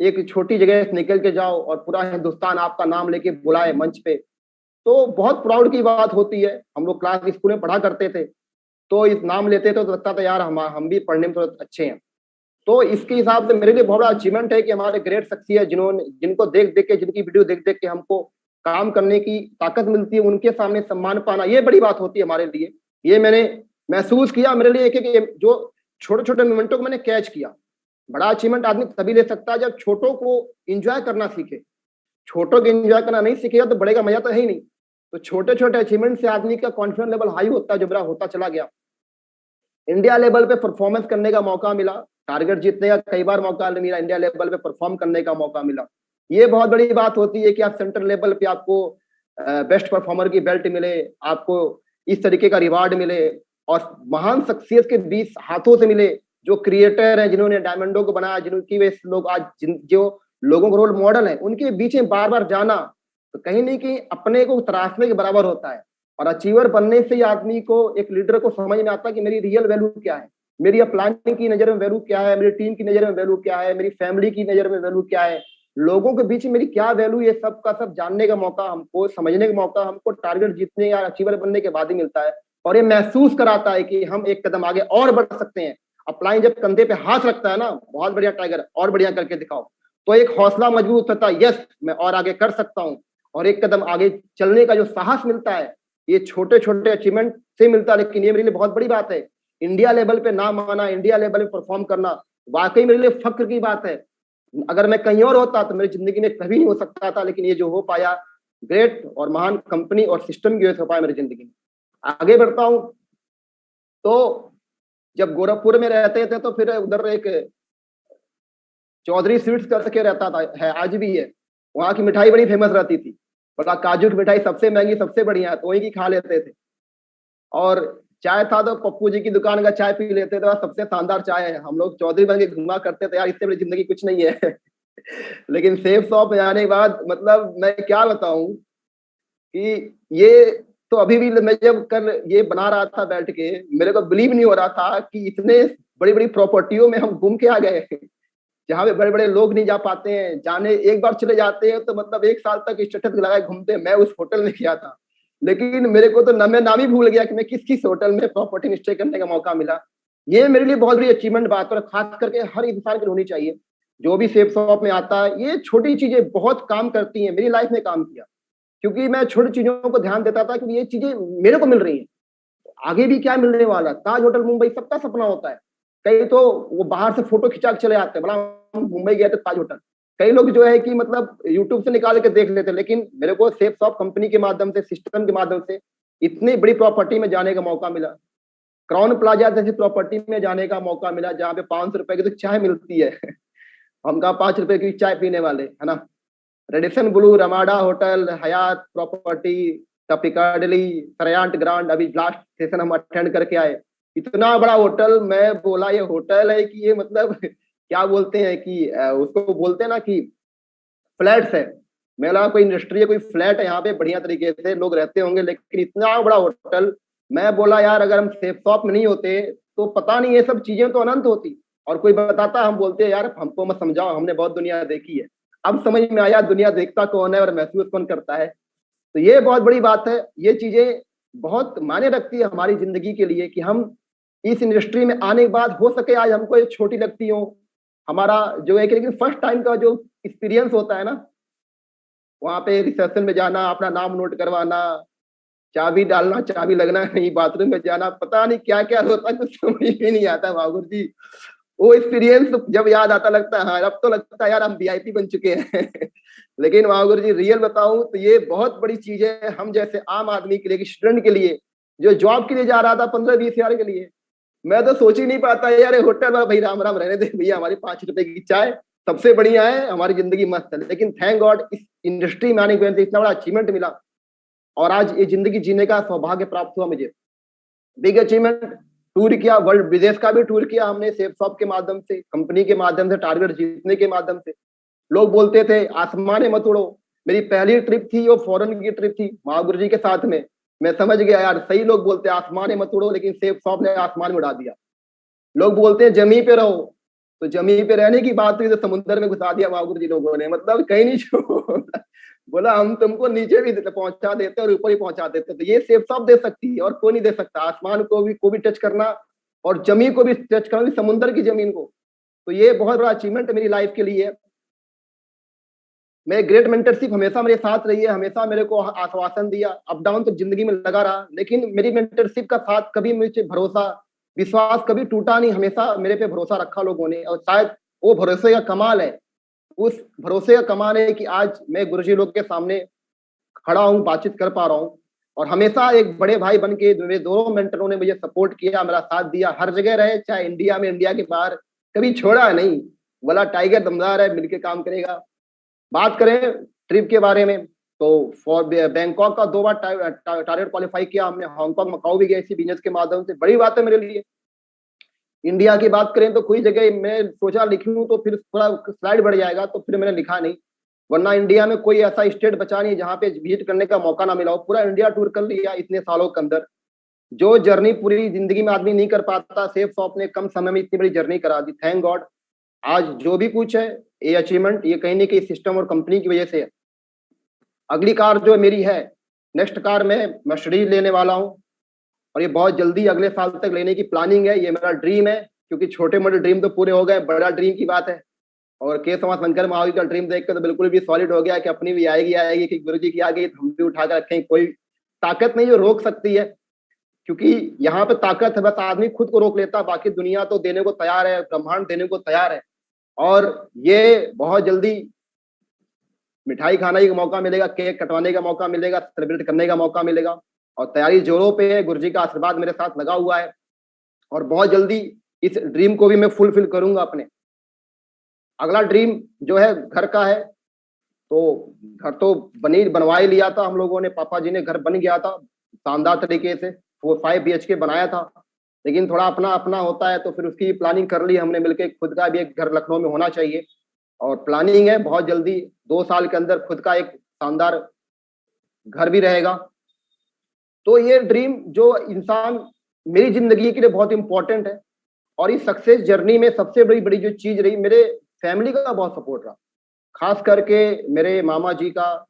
एक छोटी जगह से निकल के जाओ और पूरा हिंदुस्तान आपका नाम लेके बुलाए मंच पे, तो बहुत प्राउड की बात होती है। हम लोग क्लास स्कूल में पढ़ा करते थे, तो इस नाम लेते थे तो लगता था यार हम भी पढ़ने में तो अच्छे हैं। तो इसके हिसाब से मेरे लिए बहुत बड़ा अचीवमेंट है कि हमारे ग्रेट शख्सियत जिनको देख देख के, जिनकी वीडियो देख देख के हमको काम करने की ताकत मिलती है, उनके सामने सम्मान पाना, ये बड़ी बात होती है हमारे लिए। ये मैंने महसूस किया। मेरे लिए एक जो छोटे छोटे मोमेंटों को मैंने कैच किया। बड़ा अचीवमेंट आदमी तभी ले सकता है जब छोटों को एंजॉय करना सीखे। छोटों को एंजॉय करना नहीं सीखेगा तो बड़े का मजा तो है ही नहीं। तो छोटे छोटे अचीवमेंट से आदमी का कॉन्फिडेंस लेवल हाई होता है, जो मेरा होता चला गया। इंडिया लेवल पे परफॉर्मेंस करने का मौका मिला, टारगेट जीतने का कई बार मौका मिला, इंडिया लेवल पे परफॉर्म करने का मौका मिला। ये बहुत बड़ी बात होती है कि आप सेंट्रल लेवल पे आपको बेस्ट परफॉर्मर की बेल्ट मिले, आपको इस तरीके का रिवार्ड मिले, और महान शख्सियत के बीच हाथों से मिले, जो क्रिएटर हैं, जिन्होंने डायमंडो को बनाया, जिनकी वे लोग आज जो लोगों को रोल मॉडल है, उनके बीच में बार बार जाना तो कहीं नहीं कहीं अपने को तराशने के बराबर होता है। और अचीवर बनने से ही आदमी को, एक लीडर को समझ में आता है कि मेरी रियल वैल्यू क्या है, मेरी अपलाइनिंग की नजर में वैल्यू क्या है, मेरी टीम की नजर में वैल्यू क्या है, मेरी फैमिली की नजर में वैल्यू क्या है, लोगों के बीच में मेरी क्या वैल्यू, ये सब का सब जानने का मौका हमको, समझने का मौका हमको टारगेट जीतने या अचीवर बनने के बाद ही मिलता है। और ये महसूस कराता है कि हम एक कदम आगे और बढ़ सकते हैं। अपलाइन जब कंधे पे हाथ रखता है ना, बहुत बढ़िया टाइगर, और बढ़िया करके दिखाओ, तो एक हौसला मजबूत होता है, यस मैं और आगे कर सकता हूँ। और एक कदम आगे चलने का जो साहस मिलता है, ये छोटे छोटे अचीवमेंट से मिलता है। लेकिन ये मेरे लिए बहुत बड़ी बात है, इंडिया लेवल पे नाम आना, इंडिया लेवल पे परफॉर्म करना वाकई मेरे लिए फक्र की बात है। अगर मैं कहीं और होता तो मेरी जिंदगी में कभी नहीं हो सकता था, लेकिन ये जो हो पाया, ग्रेट और महान कंपनी और सिस्टम की वजह से हो पाया मेरी जिंदगी में। आगे बढ़ता हूं तो जब गोरखपुर में रहते थे तो फिर उधर एक चौधरी स्वीट्स करके रहता था, है आज भी है, वहां की मिठाई बड़ी फेमस रहती थी, बोला काजू की मिठाई सबसे महंगी सबसे बढ़िया है, तो वही की खा लेते थे। और चाय था तो पप्पू जी की दुकान का चाय पी लेते थे, सबसे शानदार चाय है, हम लोग चौधरी बन के घुमा करते थे, यार इससे बड़ी जिंदगी कुछ नहीं है। लेकिन सेफसॉफ्ट में आने के बाद मतलब मैं क्या बताऊं कि ये तो अभी भी मैं जब कल ये बना रहा था बैठ के, मेरे को बिलीव नहीं हो रहा था कि इतने बड़ी बड़ी प्रॉपर्टियों में हम घूम के आ गए, जहाँ पे बड़े बड़े लोग नहीं जा पाते हैं, जाने एक बार चले जाते हैं तो मतलब 1 साल तक स्टेटस लगाए घूमते हैं। मैं उस होटल में किया था, लेकिन मेरे को तो मैं नाम ही भूल गया कि मैं किस किस होटल में प्रॉपर्टी में स्टे करने का मौका मिला। ये मेरे लिए बहुत बड़ी अचीवमेंट बात है, और खास करके हर इंसान की होनी चाहिए जो भी सेफसॉफ्ट में आता है। ये छोटी चीजें बहुत काम करती हैं, मेरी लाइफ में काम किया, क्योंकि मैं छोटी चीजों को ध्यान देता था कि ये चीजें मेरे को मिल रही हैं, आगे भी क्या मिलने वाला। ताज होटल मुंबई सबका सपना होता है, कई तो वो बाहर से फोटो खिंचा के चले आते हैं, बड़ा मुंबई गए थे ताज होटल, कई लोग जो है कि मतलब यूट्यूब से निकाल के देख लेते, लेकिन मेरे को सेफसॉफ्ट कंपनी के माध्यम से, सिस्टम के माध्यम से इतनी बड़ी प्रॉपर्टी में जाने का मौका मिला। क्राउन प्लाजा जैसी प्रॉपर्टी में जाने का मौका मिला, जहाँ पे 500 रुपए की तो चाय मिलती है। हम कहा 5 रुपए की चाय पीने वाले, है ना। रेडिसन ब्लू, रमाडा होटल, हयात प्रॉपर्टी, पिकाडिली, सरायंट ग्रांड, अभी लास्ट सेशन हम अटेंड करके आए, इतना बड़ा होटल। मैं बोला ये होटल है कि ये मतलब क्या बोलते हैं कि उसको बोलते हैं ना कि फ्लैट्स है। मैं लगा कोई इंडस्ट्री है, कोई फ्लैट है, यहाँ पे बढ़िया तरीके से लोग रहते होंगे, लेकिन इतना बड़ा होटल। मैं बोला यार अगर हम सेफसॉफ्ट में नहीं होते तो पता नहीं ये सब चीजें तो अनंत होती। और कोई बताता, हम बोलते यार हमको मत समझाओ, हमने बहुत दुनिया देखी है। अब समझ में आया दुनिया देखता कौन है और महसूस कौन करता है। तो ये बहुत बड़ी बात है। ये चीजें बहुत मायने रखती है हमारी जिंदगी के लिए कि हम इस इंडस्ट्री में आने के बाद हो सके आज हमको ये छोटी लगती हो, हमारा जो है कि लेकिन फर्स्ट टाइम का जो एक्सपीरियंस होता है ना, वहां पे रिसेप्शन में जाना, अपना नाम नोट करवाना, चाबी डालना, चाबी लगना नहीं, बाथरूम में जाना, पता नहीं क्या क्या होता है, कुछ समझ ही नहीं आता माहौल जी। वो एक्सपीरियंस जब याद आता लगता है हाँ, अब तो लगता है यार हम वीआईपी बन चुके हैं लेकिन महागुरु जी रियल बताऊं तो ये बहुत बड़ी चीज है हम जैसे आम आदमी के लिए, स्टूडेंट के लिए, जो जॉब के लिए जा रहा था 15-20 हजार के लिए। मैं तो सोच ही नहीं पाता यार, होटल वाला भाई राम राम रहने दे भैया, हमारी 5 रुपए की चाय सबसे बढ़िया है, हमारी जिंदगी मस्त है। लेकिन थैंक गॉड इस इंडस्ट्री में आने की वजह से इतना बड़ा अचीवमेंट मिला और आज ये जिंदगी जीने का सौभाग्य प्राप्त हुआ मुझे। बिग अचीवमेंट, टूर किया, वर्ल्ड विदेश का भी टूर किया हमने सेफ शॉप के माध्यम से, कंपनी के माध्यम से, टारगेट जीतने के माध्यम से। लोग बोलते थे आसमाने मत उड़ो, मेरी पहली ट्रिप थी वो फॉरेन की ट्रिप थी महागुरु जी के साथ में। मैं समझ गया यार सही लोग बोलते हैं आसमाने मत उड़ो, लेकिन सेफ शॉप ने आसमान में उड़ा दिया। लोग बोलते हैं जमीन पे रहो, तो जमीन पे रहने की बात हुई तो समुद्र में घुसा दिया महागुरु जी लोगों ने, मतलब कहीं नहीं छोड़ा। बोला हम तुमको नीचे भी पहुंचा देते और ऊपर ही पहुंचा देते। तो ये सेफ शॉप दे सकती है और कोई नहीं दे सकता, आसमान को भी टच करना और जमीन को भी टच करना, समुद्र की जमीन को। तो ये बहुत बड़ा अचीवमेंट मेरी लाइफ के लिए। मैं ग्रेट मेंटरशिप हमेशा मेरे साथ रही है, हमेशा मेरे को आश्वासन दिया, अप डाउन तो जिंदगी में लगा रहा, लेकिन मेरी मेंटरशिप का साथ कभी मुझे भरोसा विश्वास कभी टूटा नहीं, हमेशा मेरे पे भरोसा रखा लोगों ने। और शायद वो भरोसे का कमाल है, उस भरोसे का कमाल है कि आज मैं गुरुजी लोग के सामने खड़ा हूँ, बातचीत कर पा रहा हूँ। और हमेशा एक बड़े भाई बन के मेरे दोनों मेंटरों ने मुझे सपोर्ट किया, मेरा साथ दिया, हर जगह रहे, चाहे इंडिया में, इंडिया के बाहर, कभी छोड़ा नहीं। बोला टाइगर दमदार है, मिलके काम करेगा। बात करें ट्रिप के बारे में तो फॉर बैंकॉक का 2 बार टारगेट क्वालिफाई किया हमने, हांगकांग मकाऊ भी गए इसी बिजनेस के माध्यम से, बड़ी बात है मेरे लिए। इंडिया की बात करें तो कोई जगह मैं सोचा लिखूं तो फिर थोड़ा स्लाइड बढ़ जाएगा, तो फिर मैंने लिखा नहीं, वरना इंडिया में कोई ऐसा स्टेट बचा नहीं जहाँ पे विजिट करने का मौका ना मिला हो। पूरा इंडिया टूर कर लिया इतने सालों के अंदर, जो जर्नी पूरी जिंदगी में आदमी नहीं कर पाता, सेफ शॉप ने कम समय में इतनी बड़ी जर्नी करा दी। थैंक गॉड आज जो भी कुछ है ये अचीवमेंट, ये कहीं ना कहीं सिस्टम और कंपनी की वजह से है। अगली कार जो मेरी है, नेक्स्ट कार में मर्सिडीज लेने वाला हूँ और ये बहुत जल्दी अगले साल तक लेने की प्लानिंग है। ये मेरा ड्रीम है, क्योंकि छोटे मोटे ड्रीम तो पूरे हो गए, बड़ा ड्रीम की बात है। और के समाज शंकर महावी का ड्रीम देख कर तो बिल्कुल भी सॉलिड हो गया कि अपनी भी आएगी कि गुरु जी की आ गई तो हम भी उठा कर रखें। कोई ताकत नहीं जो रोक सकती है, क्योंकि यहाँ पे ताकत है बस आदमी खुद को रोक लेता, बाकी दुनिया तो देने को तैयार है, ब्रह्मांड देने को तैयार है। और ये बहुत जल्दी मिठाई खाने का मौका मिलेगा, केक कटवाने का मौका मिलेगा, सेलिब्रेट करने का मौका मिलेगा। और तैयारी जोरों पे है, गुरुजी का आशीर्वाद मेरे साथ लगा हुआ है और बहुत जल्दी इस ड्रीम को भी मैं फुलफिल करूंगा अपने। अगला ड्रीम जो है घर का है, तो घर तो बनवा ही लिया था हम लोगों ने, पापा जी ने घर बन गया था शानदार तरीके से, 5 BHK बनाया था। लेकिन थोड़ा अपना अपना होता है तो फिर उसकी प्लानिंग कर ली हमने मिलकर, खुद का भी एक घर लखनऊ में होना चाहिए और प्लानिंग है बहुत जल्दी 2 साल के अंदर खुद का एक शानदार घर भी रहेगा। तो ये ड्रीम जो इंसान मेरी जिंदगी के लिए बहुत इंपॉर्टेंट है। और इस सक्सेस जर्नी में सबसे बड़ी जो चीज रही, मेरे फैमिली का बहुत सपोर्ट रहा, खास करके मेरे मामा जी का।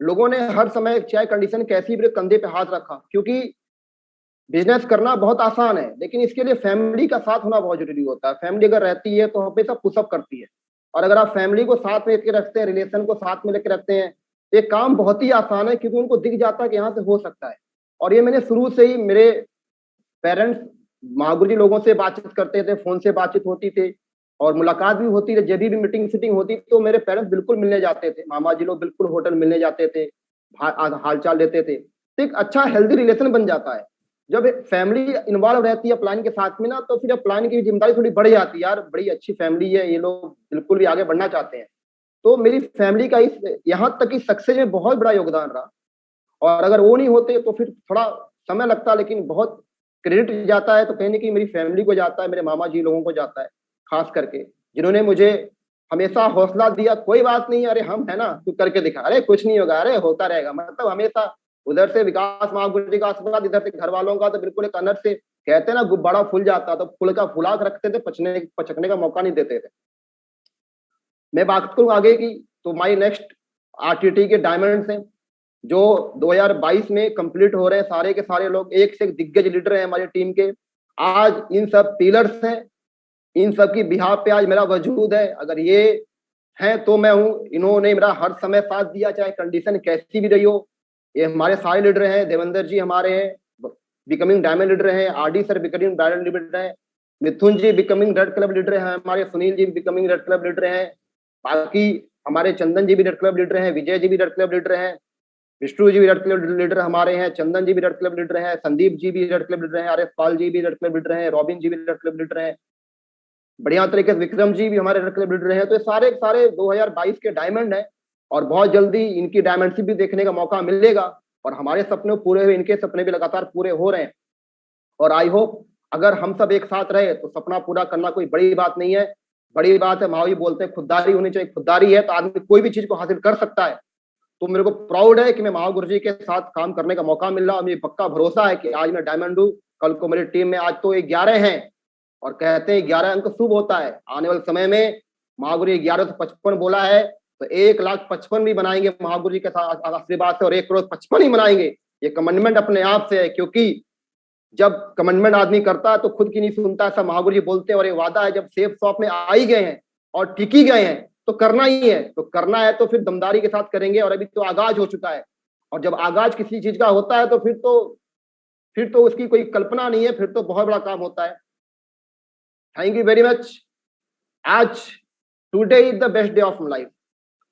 लोगों ने हर समय चाहे कंडीशन कैसी भी कंधे पे हाथ रखा, क्योंकि बिजनेस करना बहुत आसान है लेकिन इसके लिए फैमिली का साथ होना बहुत जरूरी होता है। फैमिली अगर रहती है तो हमेशा पुशअप करती है, और अगर आप फैमिली को साथ में लेके रखते हैं, रिलेशन को साथ में लेके रखते हैं, ये काम बहुत ही आसान है, क्योंकि उनको दिख जाता है कि यहाँ से हो सकता है। और ये मैंने शुरू से ही, मेरे पेरेंट्स महागुरु जी लोगों से बातचीत करते थे, फोन से बातचीत होती थी और मुलाकात भी होती थी, जब भी मीटिंग सीटिंग होती तो मेरे पेरेंट्स बिल्कुल मिलने जाते थे, मामा जी लोग बिल्कुल होटल मिलने जाते थे, हालचाल लेते थे। तो एक अच्छा हेल्दी रिलेशन बन जाता है जब फैमिली इन्वॉल्व रहती है प्लान के साथ में ना, तो फिर प्लान की जिम्मेदारी थोड़ी बढ़ जाती है। यार बड़ी अच्छी फैमिली है, ये लोग बिल्कुल भी आगे बढ़ना चाहते हैं। तो मेरी फैमिली का इस यहाँ तक की सक्सेस में बहुत बड़ा योगदान रहा, और अगर वो नहीं होते तो फिर थोड़ा समय लगता, लेकिन बहुत क्रेडिट जाता है तो कहीं ना कहीं मेरी फैमिली को जाता है, मेरे मामा जी लोगों को जाता है, खास करके जिन्होंने मुझे हमेशा हौसला दिया, कोई बात नहीं, अरे हम है ना, तू करके दिखा, अरे कुछ नहीं होगा, अरे होता रहेगा। मतलब हमेशा उधर से विकास महागुरु जी का आशीर्वाद, इधर से घर वालों का, तो बिल्कुल एक अंदर से कहते हैं ना गुब्बारा फूल जाता, तो फूल का फुला के रखते थे, पचकने का मौका नहीं देते थे। मैं बात करूं आगे की, तो माई नेक्स्ट RTT के डायमंड्स हैं, जो 2022 में कंप्लीट हो रहे हैं, सारे के सारे लोग एक से एक दिग्गज लीडर हैं हमारी टीम के। आज इन सब पिलर्स हैं, इन सब की बिहाफ पे आज मेरा वजूद है। अगर ये है तो मैं हूँ। इन्होंने मेरा हर समय साथ दिया, चाहे कंडीशन कैसी भी रही हो। ये हमारे सारे लीडर हैं। देवेंद्र जी हमारे हैं, बिकमिंग डायमंड लीडर हैं। RD sir becoming diamond leader हैं। मिथुन जी बिकमिंग रेड क्लब लीडर हैं हमारे। Sunil ji becoming red club leader हैं। बाकी हमारे चंदन जी भी रेड क्लब लीडर हैं। विजय जी भी रेड क्लब लीडर हैं। विष्णु जी भी रेड क्लब लीडर हमारे हैं। चंदन जी भी रेड क्लब लीडर हैं। संदीप जी भी रेड क्लब लीडर हैं। आर एस पाल जी भी रेड क्लब लीडर हैं। रॉबिन जी भी रेड क्लब लीडर हैं। बढ़िया तरीके से विक्रम जी भी हमारे रेड क्लब लीडर हैं। तो ये सारे सारे 2022 के डायमंड हैं और बहुत जल्दी इनकी डायमंडशिप भी देखने का मौका मिलेगा और हमारे सपने पूरे हुए, इनके सपने भी लगातार पूरे हो रहे हैं। और आई होप अगर हम सब एक साथ रहे तो सपना पूरा करना कोई बड़ी बात नहीं है। बड़ी बात है, माओजी बोलते हैं खुददारी होनी चाहिए। खुददारी है तो आदमी कोई भी चीज को हासिल कर सकता है। तो मेरे को प्राउड है कि मैं महाव गुरु जी के साथ काम करने का मौका मिल रहा और मुझे पक्का भरोसा है कि आज मैं डायमंड हूँ, कल को मेरी टीम में आज तो 11 हैं और कहते हैं 11 अंक शुभ होता है। आने वाले समय में महागुरु 1155 बोला है तो 1,55,000 भी बनाएंगे महागुरु जी के साथ आशीर्वाद से और 1,55,000 ही बनाएंगे। ये कमिटमेंट अपने आप से है, क्योंकि जब कमिटमेंट आदमी करता है तो खुद की नहीं सुनता, ऐसा महागुरु जी बोलते हैं। और ये वादा है, जब सेफ शॉप में आ ही गए हैं और टिक ही गए हैं तो करना ही है। तो करना है तो फिर दमदारी के साथ करेंगे। और अभी तो आगाज हो चुका है और जब आगाज किसी चीज का होता है तो फिर तो उसकी कोई कल्पना नहीं है, फिर तो बहुत बड़ा काम होता है। Thank you very much. आज today is the best day of my life.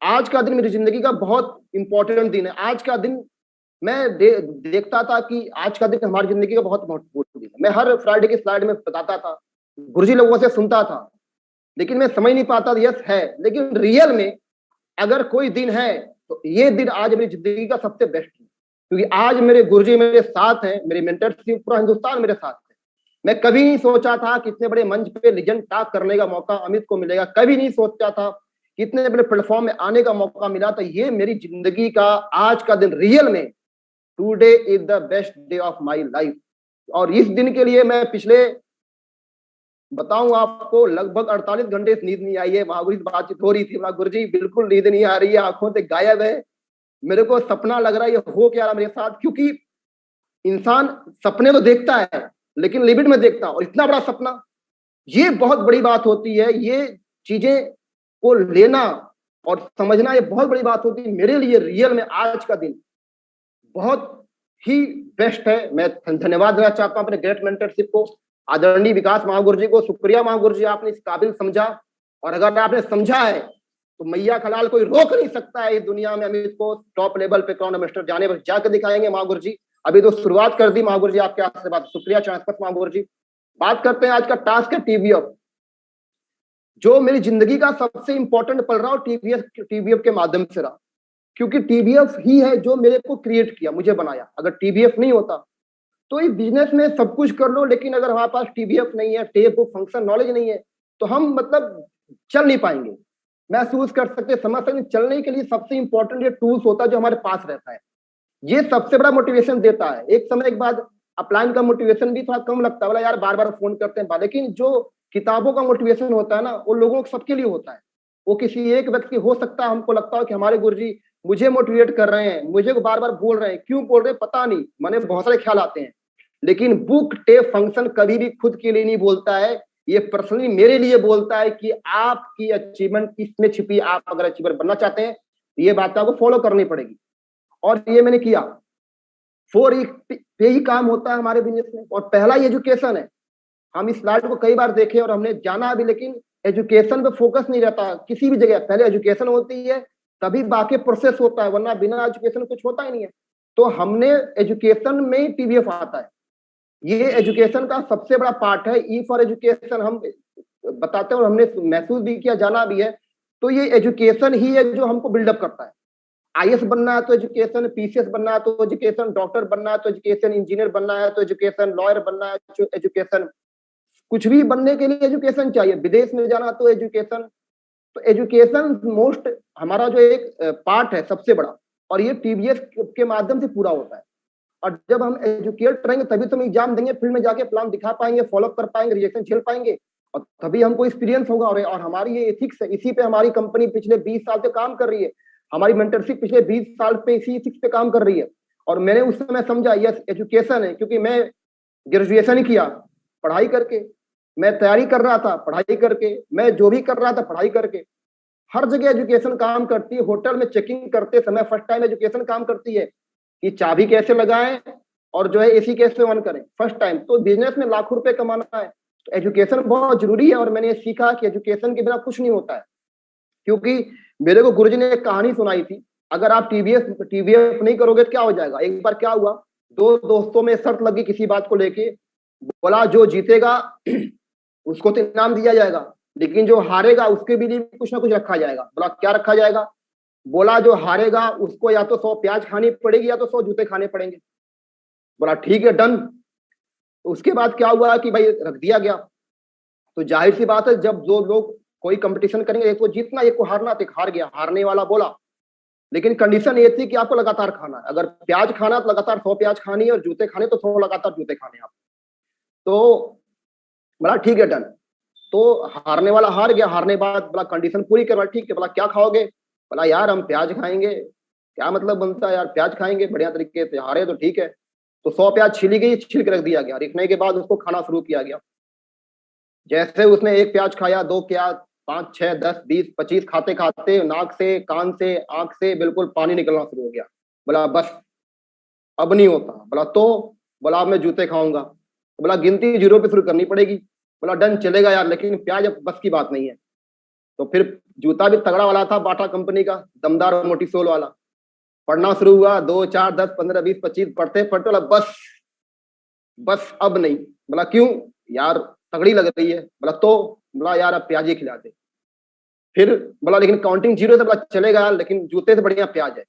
आज का दिन मेरी जिंदगी का बहुत इंपॉर्टेंट दिन है। आज का दिन मैं देखता था कि आज का दिन हमारी जिंदगी का बहुत महत्वपूर्ण दिन है। मैं हर फ्राइडे की स्लाइड में बताता था, गुरुजी लोगों से सुनता था, लेकिन मैं समझ नहीं पाता था यस है, लेकिन रियल में अगर कोई दिन है तो ये दिन आज मेरी जिंदगी का सबसे बेस्ट है। क्योंकि आज मेरे गुरुजी मेरे साथ हैं, मेरे मेंटर्स पूरा हिंदुस्तान मेरे साथ है। मैं कभी नहीं सोचा था कि इतने बड़े मंच पे लेजेंड टॉक करने का मौका अमित को मिलेगा। कभी नहीं सोचा था कि इतने बड़े प्लेटफॉर्म में आने का मौका मिला। तो ये मेरी जिंदगी का आज का दिन रियल में today is the best day of my life. और इस दिन के लिए मैं पिछले बताऊं आपको लगभग 48 घंटे से नींद नहीं आई है। महागुरु से बातचीत हो रही थी, गुरु जी बिल्कुल नींद नहीं आ रही है, आंखों से गायब है, मेरे को सपना लग रहा है ये हो क्या रहा मेरे साथ। क्योंकि इंसान सपने तो देखता है लेकिन लिमिट में देखता है, और इतना बड़ा सपना ये बहुत बड़ी बात होती है। ये चीजें को लेना और समझना ये बहुत बड़ी बात होती है। मेरे लिए रियल में आज का दिन बहुत ही बेस्ट है। मैं धन्यवाद देना चाहता हूं अपने ग्रेट मेंटरशिप को, आदरणीय विकास महागुरु जी को। शुक्रिया महागुरु जी, आपने इस काबिल समझा। और अगर आपने समझा है तो मैया खलाल कोई रोक नहीं सकता है इस दुनिया में। अमित को टॉप लेवल पे क्राउन मास्टर जाने पर जाकर दिखाएंगे महागुरु जी। अभी तो शुरुआत कर दी महागुरु जी, आपके आशीर्वाद। शुक्रिया चाणक्य महागुरु जी। बात करते हैं आज का टास्क है टीवीएफ। जो मेरी जिंदगी का सबसे इंपॉर्टेंट पल रहा हो टीवीएफ के माध्यम से रहा, क्योंकि टीवीएफ ही है जो मेरे को क्रिएट किया, मुझे बनाया। अगर टीवीएफ नहीं होता तो इस बिजनेस में सब कुछ कर लो, लेकिन अगर हमारे पास टीवीएफ नहीं है, टेप बुक फंक्शन नॉलेज नहीं है, तो हम मतलब चल नहीं पाएंगे, महसूस कर सकते, समझ सकते। चलने के लिए सबसे इंपॉर्टेंट ये टूल्स होता है जो हमारे पास रहता है। ये सबसे बड़ा मोटिवेशन देता है। एक समय के बाद अपलाइन का मोटिवेशन भी थोड़ा कम लगता है, बोला यार बार बार फोन करते हैं, लेकिन जो किताबों का मोटिवेशन होता है ना, वो लोगों को सबके लिए होता है। वो किसी एक व्यक्ति हो सकता है, हमको लगता है कि हमारे गुरुजी मुझे मोटिवेट कर रहे हैं, मुझे को बार बार बोल रहे हैं, क्यों बोल रहे हैं पता नहीं, मैंने बहुत सारे ख्याल आते हैं। लेकिन बुक टेप फंक्शन कभी भी खुद के लिए नहीं बोलता है, ये पर्सनली मेरे लिए बोलता है कि आपकी अचीवमेंट किसमें छिपी। आप अगर अचीवर बनना चाहते हैं ये बात आपको फॉलो करनी पड़ेगी, और ये मैंने किया। 4E पे ही काम होता है हमारे बिजनेस में, और पहला एजुकेशन है। हम इस स्लाइड को कई बार देखे और हमने जाना भी, लेकिन एजुकेशन पे फोकस नहीं रहता किसी भी जगह। पहले एजुकेशन होती है तभी बाकी प्रोसेस होता है, वरना बिना एजुकेशन कुछ होता ही नहीं है। तो हमने एजुकेशन में टीवीएफ आता है, ये एजुकेशन का सबसे बड़ा पार्ट है। ई फॉर एजुकेशन हम बताते हैं और हमने महसूस भी किया, जाना भी है। तो ये एजुकेशन ही है जो हमको बिल्डअप करता है। आईएएस बनना है तो एजुकेशन, पीसीएस बनना है तो एजुकेशन, डॉक्टर बनना है तो एजुकेशन, इंजीनियर बनना है तो एजुकेशन, लॉयर बनना है तो एजुकेशन, कुछ भी बनने के लिए एजुकेशन चाहिए। विदेश में जाना तो एजुकेशन। तो एजुकेशन मोस्ट हमारा जो एक पार्ट है सबसे बड़ा, और ये टीवीएस के माध्यम से पूरा होता है। और जब हम एजुकेट रहेंगे तभी तो हम एग्जाम देंगे, फील्ड में जाके प्लान दिखा पाएंगे, फॉलोअप कर पाएंगे, रिजेक्शन झेल पाएंगे, और तभी हमको एक्सपीरियंस होगा। और हमारी ये एथिक्स है, इसी पे हमारी कंपनी पिछले 20 साल से काम कर रही है। हमारी मेंटरशिप पिछले 20 साल पे इसी इथिक्स पे काम कर रही है। और मैंने उस समय समझा यस एजुकेशन है, क्योंकि मैं ग्रेजुएशन ही किया पढ़ाई करके, मैं तैयारी कर रहा था पढ़ाई करके, मैं जो भी कर रहा था पढ़ाई करके। हर जगह एजुकेशन काम करती है। होटल में चेकिंग करते समय फर्स्ट टाइम एजुकेशन काम करती है कि चाबी कैसे लगाएं और जो है एसी कैसे ऑन करें, फर्स्ट टाइम। तो बिजनेस में लाखों रुपए कमाना है तो एजुकेशन बहुत जरूरी है। और मैंने ये सीखा कि एजुकेशन के बिना कुछ नहीं होता है। क्योंकि मेरे को गुरुजी ने एक कहानी सुनाई थी, अगर आप टीवीएफ नहीं करोगे तो क्या हो जाएगा। एक बार क्या हुआ, दो दोस्तों में शर्त लगी किसी बात को लेके, बोला जो जीतेगा उसको तो इनाम दिया जाएगा, लेकिन जो हारेगा उसके भी लिए कुछ ना कुछ रखा जाएगा। बोला क्या रखा जाएगा, बोला जो हारेगा उसको या तो 100 प्याज खानी पड़ेगी या तो 100 जूते खाने पड़ेंगे। बोला ठीक है डन। तो उसके बाद क्या हुआ कि भाई रख दिया गया। तो जाहिर सी बात है जब दो लोग कोई कंपटीशन करेंगे, एक को जीतना एक को हारना, तो एक हार गया। हारने वाला बोला लेकिन कंडीशन ये थी कि आपको लगातार खाना है, अगर प्याज खाना तो लगातार 100 प्याज खानी है और जूते खाने तो 100 लगातार जूते खाने आप। तो बोला ठीक है डन। तो हारने वाला हार गया। हारने बाद बोला कंडीशन पूरी करवा, ठीक है। बोला क्या खाओगे, बोला यार हम प्याज खाएंगे। क्या मतलब बनता है यार, प्याज खाएंगे बढ़िया तरीके से, हारे तो ठीक है। तो 100 प्याज छिली गई, छिल के रख दिया गया। रखने के बाद उसको खाना शुरू किया गया। जैसे उसने एक प्याज खाया, 2 प्याज, 5, 6, 10, 20, 25, खाते खाते नाक से, कान से, आंख से बिल्कुल पानी निकलना शुरू हो गया। बोला बस अब नहीं होता। बोला तो, बोला अब मैं जूते खाऊंगा। बोला गिनती 0 पे शुरू करनी पड़ेगी। बोला डन चलेगा यार, लेकिन प्याज अब बस की बात नहीं है। तो फिर जूता भी तगड़ा वाला था, बाटा कंपनी का, दमदार और मोटी सोल वाला। पढ़ना शुरू हुआ, 2, 4, 10, 15, 20, 25 पढ़ते पढ़ते बोला बस बस अब नहीं। बोला क्यों यार, तगड़ी लग रही है। बोला तो, बोला यार अब प्याज ही खिला दे। फिर बोला लेकिन काउंटिंग 0 से, बोला चलेगा यार लेकिन जूते से बढ़िया प्याज है।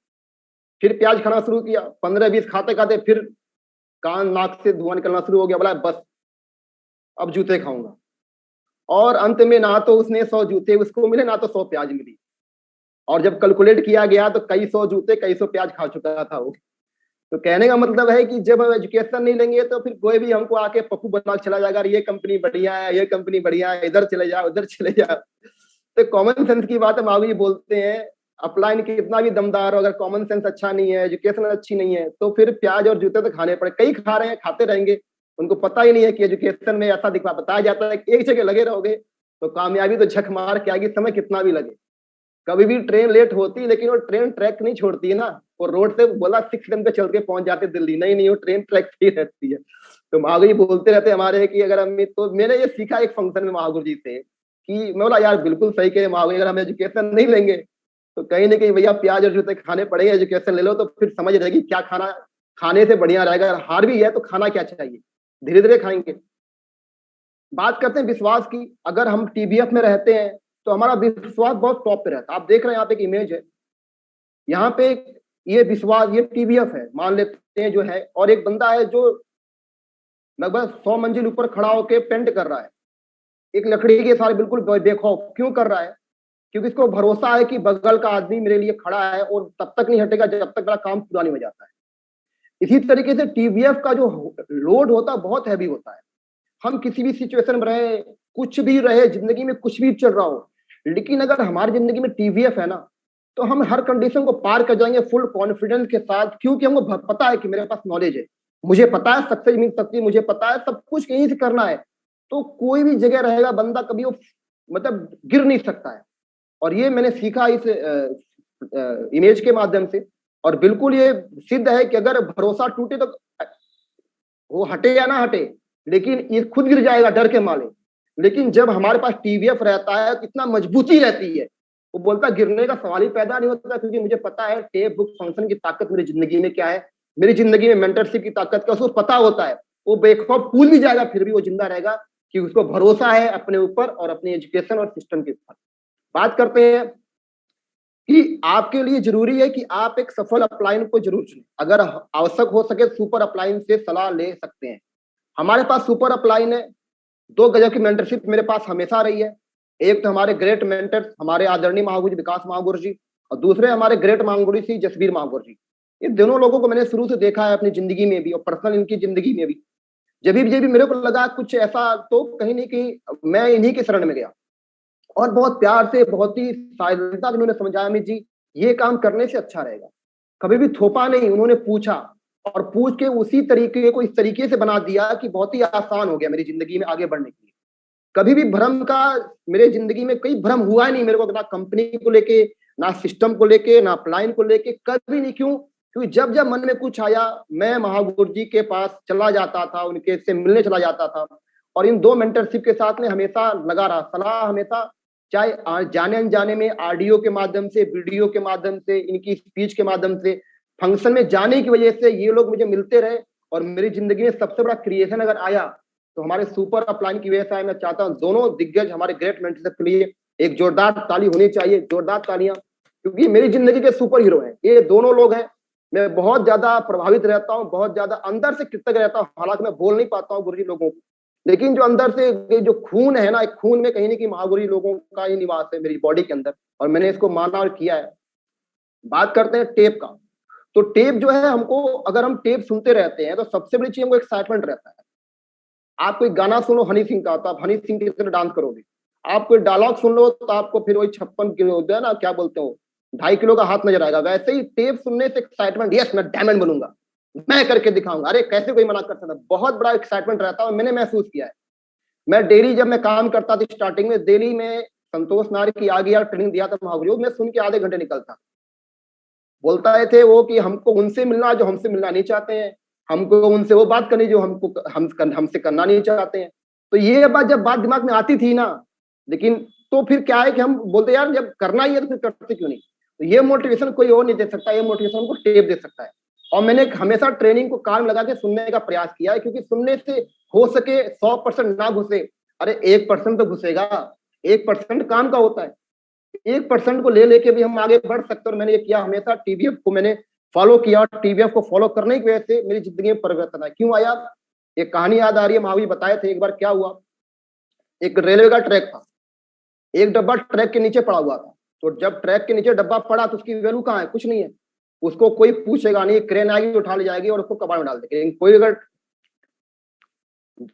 फिर प्याज खाना शुरू किया, 15-20 खाते खाते फिर कान नाक से धुआं निकलना शुरू हो गया। बोला बस अब जूते खाऊंगा। और अंत में ना तो उसने 100 जूते उसको मिले, ना तो 100 प्याज मिली। और जब कैलकुलेट किया गया तो कई 100 जूते कई 100 प्याज खा चुका था वो। तो कहने का मतलब है कि जब हम एजुकेशन नहीं लेंगे तो फिर कोई भी हमको आके पप्पू बना चला जाएगा, ये कंपनी बढ़िया है, ये कंपनी बढ़िया है, इधर चले जाओ उधर चले जाओ। तो कॉमन सेंस की बात है, मावी जी बोलते हैं अपलाइन कितना भी दमदार हो, अगर कॉमन सेंस अच्छा नहीं है, एजुकेशन अच्छी नहीं है, तो फिर प्याज और जूते तो खाने पड़े। कई खा रहे हैं, खाते रहेंगे, उनको पता ही नहीं है कि एजुकेशन में ऐसा दिखा बताया जाता है कि एक जगह लगे रहोगे तो कामयाबी तो झक मार के आएगी, समय कितना भी लगे। कभी भी ट्रेन लेट होती, लेकिन वो ट्रेन ट्रैक नहीं छोड़ती है ना। वो रोड से बोला 6 लेन पे चल के पहुंच जाते दिल्ली, नहीं वो ट्रेन ट्रैक पे ही रहती है। तो महागुरु जी बोलते रहते हमारे कि अगर हम, तो मैंने ये सीखा एक फंक्शन में महागुरु जी से कि मैं बोला यार बिल्कुल सही कहे महागुरु, अगर हम एजुकेशन नहीं लेंगे तो कहीं ना कहीं भैया प्याज और जूते खाने पड़ेंगे। एजुकेशन ले लो तो फिर समझ रहेगी क्या खाना खाने से बढ़िया रहेगा। अगर हार भी है तो खाना क्या चाहिए, धीरे धीरे खाएंगे। बात करते हैं विश्वास की। अगर हम टीबीएफ में रहते हैं तो हमारा विश्वास बहुत टॉप पे रहता है। आप देख रहे हैं यहाँ पे एक इमेज है, यहाँ पे ये विश्वास, ये टीबीएफ है मान लेते हैं जो है, और एक बंदा है जो लगभग 100 मंजिल ऊपर खड़ा होकर पेंट कर रहा है एक लकड़ी के सारे, बिल्कुल देखो क्यों कर रहा है, क्योंकि इसको भरोसा है कि बगल का आदमी मेरे लिए खड़ा है और तब तक नहीं हटेगा जब तक मेरा काम पूरा नहीं हो जाता है। इसी तरीके से टीबीएफ का जो लोड होता है बहुत हैवी होता है। हम किसी भी सिचुएशन में रहे, कुछ भी रहे, जिंदगी में कुछ भी चल रहा हो, लेकिन अगर हमारी जिंदगी में टीवीएफ है ना तो हम हर कंडीशन को पार कर जाएंगे फुल कॉन्फिडेंस के साथ, क्योंकि हमको पता है कि मेरे पास नॉलेज है, मुझे पता है सक्सेस मीन सक्सेस, मुझे पता है सब कुछ यहीं से करना है। तो कोई भी जगह रहेगा बंदा कभी वो मतलब गिर नहीं सकता है। और ये मैंने सीखा इस इमेज के माध्यम से। और बिल्कुल ये सिद्ध है कि अगर भरोसा टूटे तो वो हटे या ना हटे, लेकिन ये खुद गिर जाएगा डर के मारे। लेकिन जब हमारे पास टीवीएफ रहता है तो इतना मजबूती रहती है, वो बोलता गिरने का सवाल ही पैदा नहीं होता, क्योंकि मुझे पता है टेप बुक फंक्शन की ताकत मेरी जिंदगी में क्या है, मेरी जिंदगी में मेंटरशिप की ताकत क्या, उसको पता होता है। वो बेखौफ फूल भी जाएगा फिर भी वो जिंदा रहेगा, कि उसको भरोसा है अपने ऊपर और अपने एजुकेशन और सिस्टम के ऊपर। बात करते हैं कि आपके लिए जरूरी है कि आप एक सफल अपलाइन को जरूर चुनें। अगर आवश्यक हो सके सुपर अपलाइन से सलाह ले सकते हैं। हमारे पास सुपर अपलाइन है, 2 गजब की मेंटरशिप मेरे पास हमेशा रही है। एक तो हमारे ग्रेट मेंटर्स हमारे आदरणीय महागुरु जी विकास महागुरु जी, और दूसरे हमारे ग्रेट महागुरु जी जसबीर महागुरु जी। ये दोनों लोगों को मैंने शुरू से देखा है अपनी जिंदगी में भी और पर्सनल इनकी जिंदगी में भी। जब भी मेरे को लगा कुछ ऐसा, तो कहीं ना कहीं मैं इन्हीं के शरण में गया और बहुत प्यार से, बहुत ही साइलेंटता इन्होंने समझाया अमित जी ये काम करने से अच्छा रहेगा। कभी भी थोपा नहीं, उन्होंने पूछा और पूछ के उसी तरीके को इस तरीके से बना दिया कि बहुत ही आसान हो गया मेरी जिंदगी में आगे बढ़ने के लिए। कभी भी भ्रम का मेरे जिंदगी में कोई भ्रम हुआ नहीं मेरे को, ना कंपनी को लेके, ना सिस्टम को लेके, ना अपलाइन को लेके, कभी नहीं। क्यों? क्योंकि जब जब मन में कुछ आया मैं महागुरु जी के पास चला जाता था, उनके से मिलने चला जाता था और इन 2 मेंटरशिप के साथ में हमेशा लगा रहा। सलाह हमेशा, चाहे जाने अनजाने में, ऑडियो के माध्यम से, वीडियो के माध्यम से, इनकी स्पीच के माध्यम से, फंक्शन में जाने की वजह से ये लोग मुझे मिलते रहे और मेरी जिंदगी में सबसे बड़ा क्रिएशन अगर आया तो हमारे सुपर अपलाइन की वजह से आया। मैं चाहता हूं दोनों दिग्गज हमारे ग्रेट मेंटरशिप के लिए एक जोरदार ताली होनी चाहिए, जोरदार तालियां, क्योंकि मेरी जिंदगी के सुपर हीरो हैं ये दोनों लोग हैं। मैं बहुत ज्यादा प्रभावित रहता हूँ, बहुत ज्यादा अंदर से कृतज्ञ रहता हूँ। हालांकि मैं बोल नहीं पाता हूँ गुरुजी लोगों को, लेकिन जो अंदर से ये जो खून है ना, एक खून में कहीं ना कहीं महागुरु लोगों का ही निवास है मेरी बॉडी के अंदर और मैंने इसको माना और किया है। बात करते हैं टेप का। तो टेप जो है, हमको अगर हम टेप सुनते रहते हैं तो सबसे बड़ी चीज हमको एक्साइटमेंट रहता है। आप कोई गाना सुनो हनी सिंह का तो आप हनी सिंह की तरह डांस करोगे। आप कोई डायलॉग सुन लो तो आपको फिर वही 56 किलो होता है ना, क्या बोलते हो, 2.5 किलो का हाथ नजर आएगा। वैसे ही टेप सुनने से एक्साइटमेंट, यस मैं डायमंड बनूंगा, मैं करके दिखाऊंगा, अरे कैसे कोई मना कर सकता है। बहुत बड़ा एक्साइटमेंट रहता है, मैंने महसूस किया है। मैं डेली जब मैं काम करता था स्टार्टिंग में, डेली में संतोष नारी की आ गया ट्रेनिंग दिया था महागुरु, मैं सुन के आधे घंटे निकलता। बोलता है थे वो कि हमको उनसे मिलना जो हमसे मिलना नहीं चाहते हैं, हमको उनसे वो बात करनी जो हमसे करना नहीं चाहते हैं। तो ये बात जब बात दिमाग में आती थी ना, लेकिन तो फिर क्या है कि हम बोलते यार जब करना ही है तो फिर करते क्यों नहीं। तो ये मोटिवेशन कोई और नहीं दे सकता, ये मोटिवेशन हमको टेप दे सकता है। और मैंने हमेशा ट्रेनिंग को कान लगा के सुनने का प्रयास किया है, क्योंकि सुनने से हो सके 100% ना घुसे, अरे 1% तो घुसेगा। 1% काम का होता है, 1% को ले लेके भी हम आगे बढ़ सकते हैं। और मैंने ये किया, हमेशा टीवीएफ को मैंने फॉलो किया और टीवीएफ को फॉलो करने की वजह से मेरी जिंदगी में परिवर्तन आया। क्यों आया? एक कहानी याद आ रही है, महावीर बताए थे। एक बार क्या हुआ, एक रेलवे का ट्रैक था, एक डब्बा ट्रैक के नीचे पड़ा हुआ था। तो जब ट्रैक के नीचे डब्बा पड़ा तो उसकी वैल्यू कहाँ है? कुछ नहीं है, उसको कोई पूछेगा नहीं, क्रेन आएगी उठा ले जाएगी और उसको कबाड़ में डाल देगी। लेकिन कोई अगर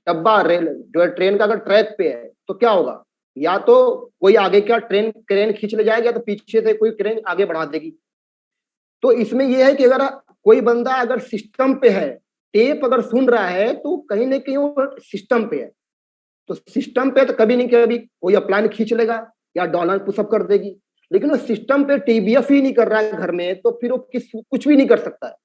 डब्बा रेल जो है ट्रेन का अगर ट्रैक पे है तो क्या होगा, या तो कोई आगे का ट्रेन क्रेन खींच ले जाएगा, तो पीछे से कोई क्रेन आगे बढ़ा देगी। तो इसमें यह है कि अगर कोई बंदा अगर सिस्टम पे है, टेप अगर सुन रहा है, तो कहीं ना कहीं वो सिस्टम पे है। तो सिस्टम पे तो कभी नहीं कभी कोई अपलाइन खींच लेगा या डॉलर पुशअप कर देगी। लेकिन वो सिस्टम पे टीबीएफ ही नहीं कर रहा है घर में, तो फिर वो कुछ भी नहीं कर सकता है।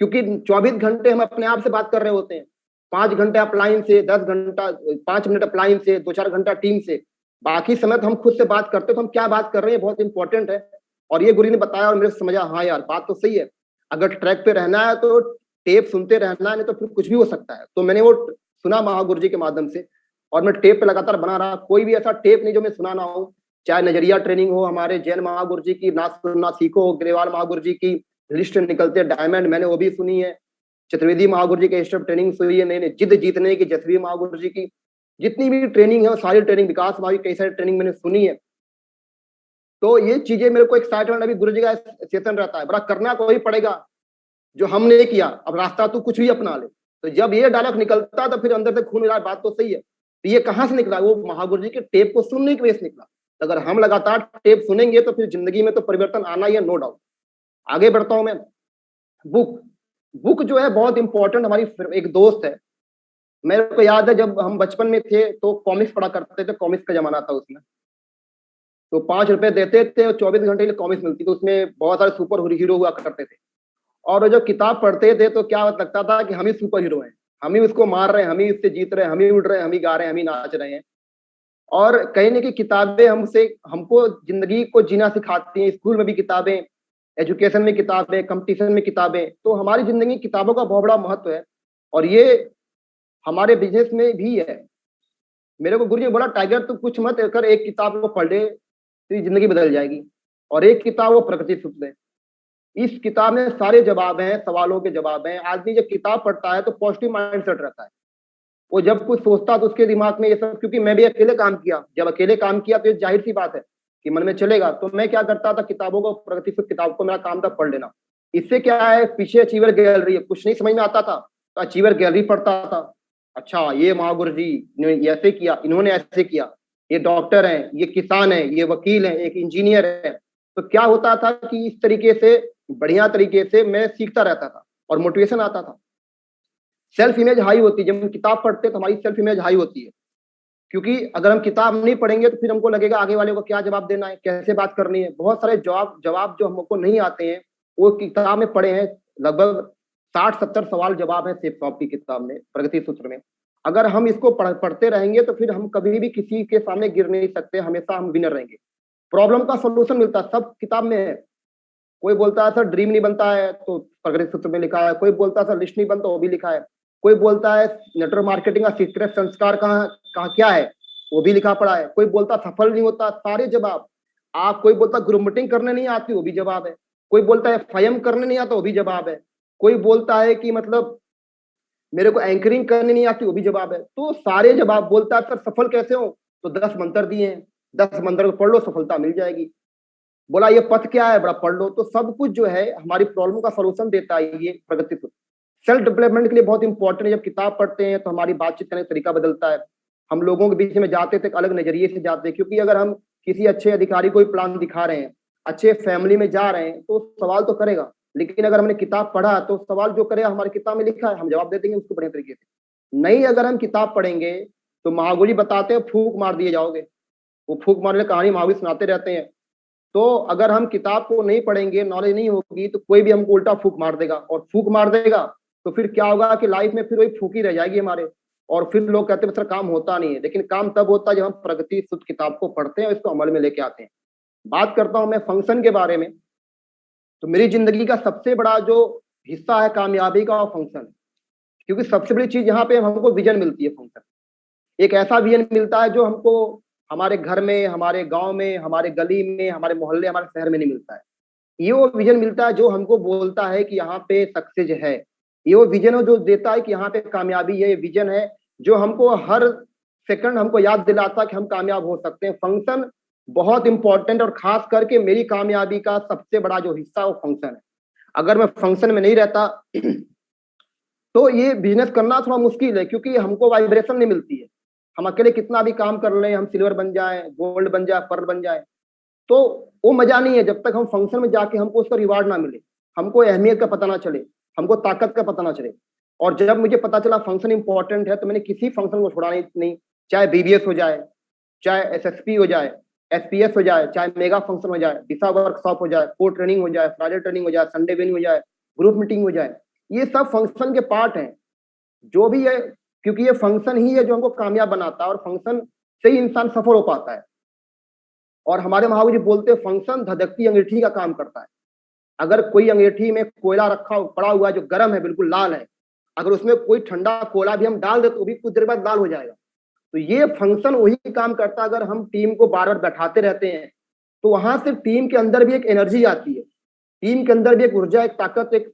क्योंकि 24 घंटे हम अपने आप से बात कर रहे होते हैं। 5 घंटे अपलाइन से, 10 घंटा, 5 मिनट अपलाइन से, 2-4 घंटा टीम से, बाकी समय तो हम खुद से बात करते हैं। तो हम क्या बात कर रहे हैं बहुत इंपॉर्टेंट है। और ये गुरु ने बताया और मेरे समझा, हाँ यार बात तो सही है। अगर ट्रैक पे रहना है तो टेप सुनते रहना है, नहीं तो फिर कुछ भी हो सकता है। तो मैंने वो सुना महागुरु जी के माध्यम से और मैं टेप पे लगातार बना रहा। कोई भी ऐसा टेप नहीं जो मैं सुना ना हो, चाहे नजरिया ट्रेनिंग हो, हमारे जैन महागुरु जी की ना सुनना सीखो, ग्रेवाल महागुरु जी की लिस्ट निकलते डायमंड, मैंने वो भी सुनी है। चतुर्वेदी महागुरु जी के स्टेप ट्रेनिंग सुनी है, नहीं जिद जीतने की जसवी महागुरु जी की जितनी भी ट्रेनिंग है, सारी ट्रेनिंग, विकास भाई कई सारी ट्रेनिंग मैंने सुनी है। तो ये चीजें मेरे को एक्साइटमेंट, अभी गुरु जी का सेशन रहता है, बड़ा करना को ही पड़ेगा जो हमने किया, अब रास्ता तू कुछ भी अपना ले। तो जब ये डायलॉग निकलता तो फिर अंदर से खून मिला, बात तो सही है। तो ये कहाँ से निकला? वो महागुरु जी के टेप को सुनने की वजह से निकला। अगर हम लगातार टेप सुनेंगे तो फिर जिंदगी में तो परिवर्तन आना ही है, नो डाउट। आगे बढ़ता हूं मैं। बुक जो है बहुत इंपॉर्टेंट। हमारी एक दोस्त है, मेरे को याद है जब हम बचपन में थे तो कॉमिक्स पढ़ा करते थे, कॉमिक्स का जमाना था उसमें। तो 5 रुपए देते थे और 24 घंटे के लिए कॉमिक्स मिलती थी। उसमें बहुत सारे सुपर हीरो हुआ करते थे और जो किताब पढ़ते थे तो क्या लगता था कि हम ही सुपर हीरो हैं, हम ही उसको मार रहे हैं, हम ही उससे जीत रहे हैं, हम ही उड़ रहे हैं, हम ही गा रहे हैं, हम ही नाच रहे हैं। और कहीं ना कहीं किताबें हमको जिंदगी को जीना सिखाती हैं। स्कूल में भी किताबें, एजुकेशन में किताबें, कंपटीशन में किताबें। तो हमारी जिंदगी में किताबों का बहुत बड़ा महत्व है और ये हमारे बिजनेस में भी है। मेरे को गुरु जी बोला, टाइगर तू कुछ मत कर, एक किताब को पढ़ ले तेरी जिंदगी बदल जाएगी। और एक किताब वो प्रकृति सूत्र है। इस किताब में सारे जवाब हैं, सवालों के जवाब हैं। आदमी जब किताब पढ़ता है तो पॉजिटिव माइंडसेट रहता है। वो जब कुछ सोचता तो उसके दिमाग में ये सब, क्योंकि मैं भी अकेले काम किया, जब अकेले काम किया तो ये जाहिर सी बात है कि मन में चलेगा। तो मैं क्या करता था, किताबों को, प्रगति सूत्र किताब को मेरा काम था पढ़ लेना। इससे क्या है, पीछे अचीवर गैलरी है, कुछ नहीं समझ में आता था तो अचीवर गैलरी पढ़ता था। अच्छा ये महागुरु जी ने ऐसे किया, इन्होंने ऐसे किया, ये डॉक्टर हैं, ये किसान है, ये वकील है, एक इंजीनियर है। तो क्या होता था कि इस तरीके से बढ़िया तरीके से मैं सीखता रहता था और मोटिवेशन आता था। सेल्फ इमेज हाई होती है, जब हम किताब पढ़ते हैं तो हमारी सेल्फ इमेज हाई होती है, क्योंकि अगर हम किताब नहीं पढ़ेंगे तो फिर हमको लगेगा आगे वाले को क्या जवाब देना है, कैसे बात करनी है। बहुत सारे जवाब जो हमको नहीं आते हैं वो किताब में पढ़े हैं। लगभग 60-70 सवाल जवाब है सेफ शॉप की किताब में, प्रगति सूत्र में। अगर हम इसको पढ़ते रहेंगे तो फिर हम कभी भी किसी के सामने गिर नहीं सकते, हमेशा हम विनर रहेंगे। प्रॉब्लम का सोल्यूशन मिलता है, सब किताब में है। कोई बोलता है सर ड्रीम नहीं बनता है तो प्रगति सूत्र में लिखा है, कोई बोलता है सर लिस्ट नहीं बनता वो भी लिखा है, कोई बोलता है नेटवर्क मार्केटिंग का सीक्रेट संस्कार कहाँ क्या है वो भी लिखा पड़ा है, कोई बोलता सफल नहीं होता, सारे जवाब। आप कोई बोलता ग्रुप मीटिंग करने नहीं आती वो भी जवाब है, कोई बोलता है FIM करने नहीं आता वो भी जवाब है, कोई बोलता है कि मतलब मेरे को एंकरिंग करने नहीं आती वो भी जवाब है। तो सारे जवाब। बोलता है सर सफल कैसे हो तो 10 मंत्र दिए हैं, 10 मंत्र को पढ़ लो सफलता मिल जाएगी। बोला ये पथ क्या है, बड़ा पढ़ लो। तो सब कुछ जो है हमारी प्रॉब्लम का सलूशन देता है ये प्रगति सूत्र। सेल्फ डेवलपमेंट के लिए बहुत इंपॉर्टेंट है। जब किताब पढ़ते हैं तो हमारी बातचीत करने का तरीका बदलता है, हम लोगों के बीच में जाते थे एक अलग नजरिए से जाते हैं। क्योंकि अगर हम किसी अच्छे अधिकारी को प्लान दिखा रहे हैं, अच्छे फैमिली में जा रहे हैं तो सवाल तो करेगा, लेकिन अगर हमने किताब पढ़ा तो सवाल जो करेगा हमारी किताब में लिखा है, हम जवाब दे देंगे उसको बढ़िया तरीके से। नहीं अगर हम किताब पढ़ेंगे तो महागुरी बताते हैं फूंक मार दिए जाओगे, वो फूंक मारने कहानी महागुरी सुनाते रहते हैं। तो अगर हम किताब को नहीं पढ़ेंगे, नॉलेज नहीं होगी, तो कोई भी हमको उल्टा फूंक मार देगा, और फूंक मार देगा तो फिर क्या होगा कि लाइफ में फिर वही फूंकी रह जाएगी हमारे। और फिर लोग कहते हैं सर काम होता नहीं है, लेकिन काम तब होता है जब हम प्रगति सूत्र किताब को पढ़ते हैं और इसको अमल में लेके आते हैं। बात करता हूं मैं फंक्शन के बारे में, तो मेरी जिंदगी का सबसे बड़ा जो हिस्सा है कामयाबी का, वो फंक्शन है। क्योंकि सबसे बड़ी चीज यहाँ पे हमको विजन मिलती है। फंक्शन एक ऐसा विजन मिलता है जो हमको हमारे घर में, हमारे गांव में, हमारे गली में, हमारे मोहल्ले, हमारे शहर में नहीं मिलता है। ये वो विजन मिलता है जो हमको बोलता है कि यहाँ पे सक्सेस है। ये वो विजन है जो देता है कि यहाँ पे कामयाबी है। ये विजन है जो हमको हर सेकंड हमको याद दिलाता है कि हम कामयाब हो सकते हैं। फंक्शन बहुत इंपॉर्टेंट, और खास करके मेरी कामयाबी का सबसे बड़ा जो हिस्सा है वो फंक्शन है। अगर मैं फंक्शन में नहीं रहता तो ये बिजनेस करना थोड़ा मुश्किल है, क्योंकि हमको वाइब्रेशन नहीं मिलती है। हम अकेले कितना भी काम कर लें, हम सिल्वर बन जाए, गोल्ड बन जाए, पर्ल बन जाए, तो वो मजा नहीं है जब तक हम फंक्शन में जाके हमको उसका रिवार्ड ना मिले, हमको अहमियत का पता ना चले, हमको ताकत का पता ना चले। और जब मुझे पता चला फंक्शन इंपॉर्टेंट है तो मैंने किसी फंक्शन को छोड़ा नहीं, चाहे BBS हो जाए, चाहे SSP हो जाए, SPS हो जाए, चाहे मेगा फंक्शन हो जाए, दिशा वर्कशॉप हो जाए, कोर ट्रेनिंग हो जाए, फ्राइडे ट्रेनिंग हो जाए, संडे वेनिंग हो जाए, ग्रुप मीटिंग हो जाए, ये सब फंक्शन के पार्ट हैं जो भी है। क्योंकि ये फंक्शन ही है जो हमको कामयाब बनाता है, और फंक्शन से ही इंसान सफल हो पाता है। और हमारे महावीर जी बोलते हैं फंक्शन धधकती अंगीठी का काम करता है। अगर कोई अंगीठी में कोयला रखा पड़ा हुआ है जो गर्म है, बिल्कुल लाल है, अगर उसमें कोई ठंडा कोयला भी हम डाल दे तो भी कुछ देर बाद लाल हो जाएगा। तो ये फंक्शन वही काम करता है। अगर हम टीम को बार बार बैठाते रहते हैं तो वहां से टीम के अंदर भी एक एनर्जी आती है, टीम के अंदर भी एक ऊर्जा, एक ताकत, एक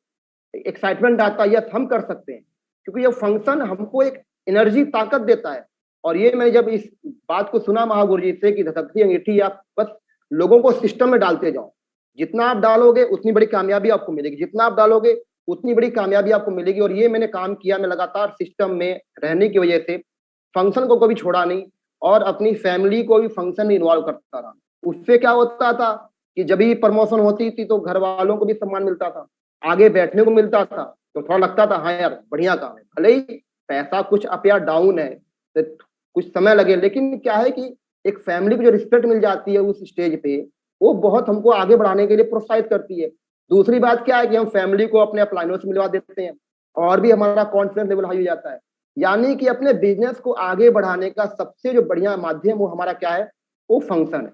एक्साइटमेंट आता है, यस हम कर सकते हैं। क्योंकि ये फंक्शन हमको एक एनर्जी, ताकत देता है। और ये मैंने जब इस बात को सुना महागुरु जी से कि धधकती अंगीठी, आप बस लोगों को सिस्टम में डालते जाओ, जितना आप डालोगे उतनी बड़ी कामयाबी आपको मिलेगी, जितना आप डालोगे उतनी बड़ी कामयाबी आपको मिलेगी। और ये मैंने काम किया, मैं लगातार सिस्टम में रहने की वजह से फंक्शन को कभी छोड़ा नहीं, और अपनी फैमिली को भी फंक्शन में इन्वॉल्व करता रहा। उससे क्या होता था कि जब भी प्रमोशन होती थी तो घर वालों को भी सम्मान मिलता था, आगे बैठने को मिलता था, तो थोड़ा लगता था हाँ यार बढ़िया काम है। भले ही पैसा कुछ अप या डाउन है, तो कुछ समय लगे, लेकिन क्या है कि एक फैमिली को जो रिस्पेक्ट मिल जाती है उस स्टेज पे, वो बहुत हमको आगे बढ़ाने के लिए प्रोत्साहित करती है। दूसरी बात क्या है कि हम फैमिली को अपने अपलाइनों से मिलवा देते हैं, और भी हमारा कॉन्फिडेंस लेवल हाई हो जाता है। यानी कि अपने बिजनेस को आगे बढ़ाने का सबसे जो बढ़िया माध्यम वो हमारा क्या है, वो फंक्शन है।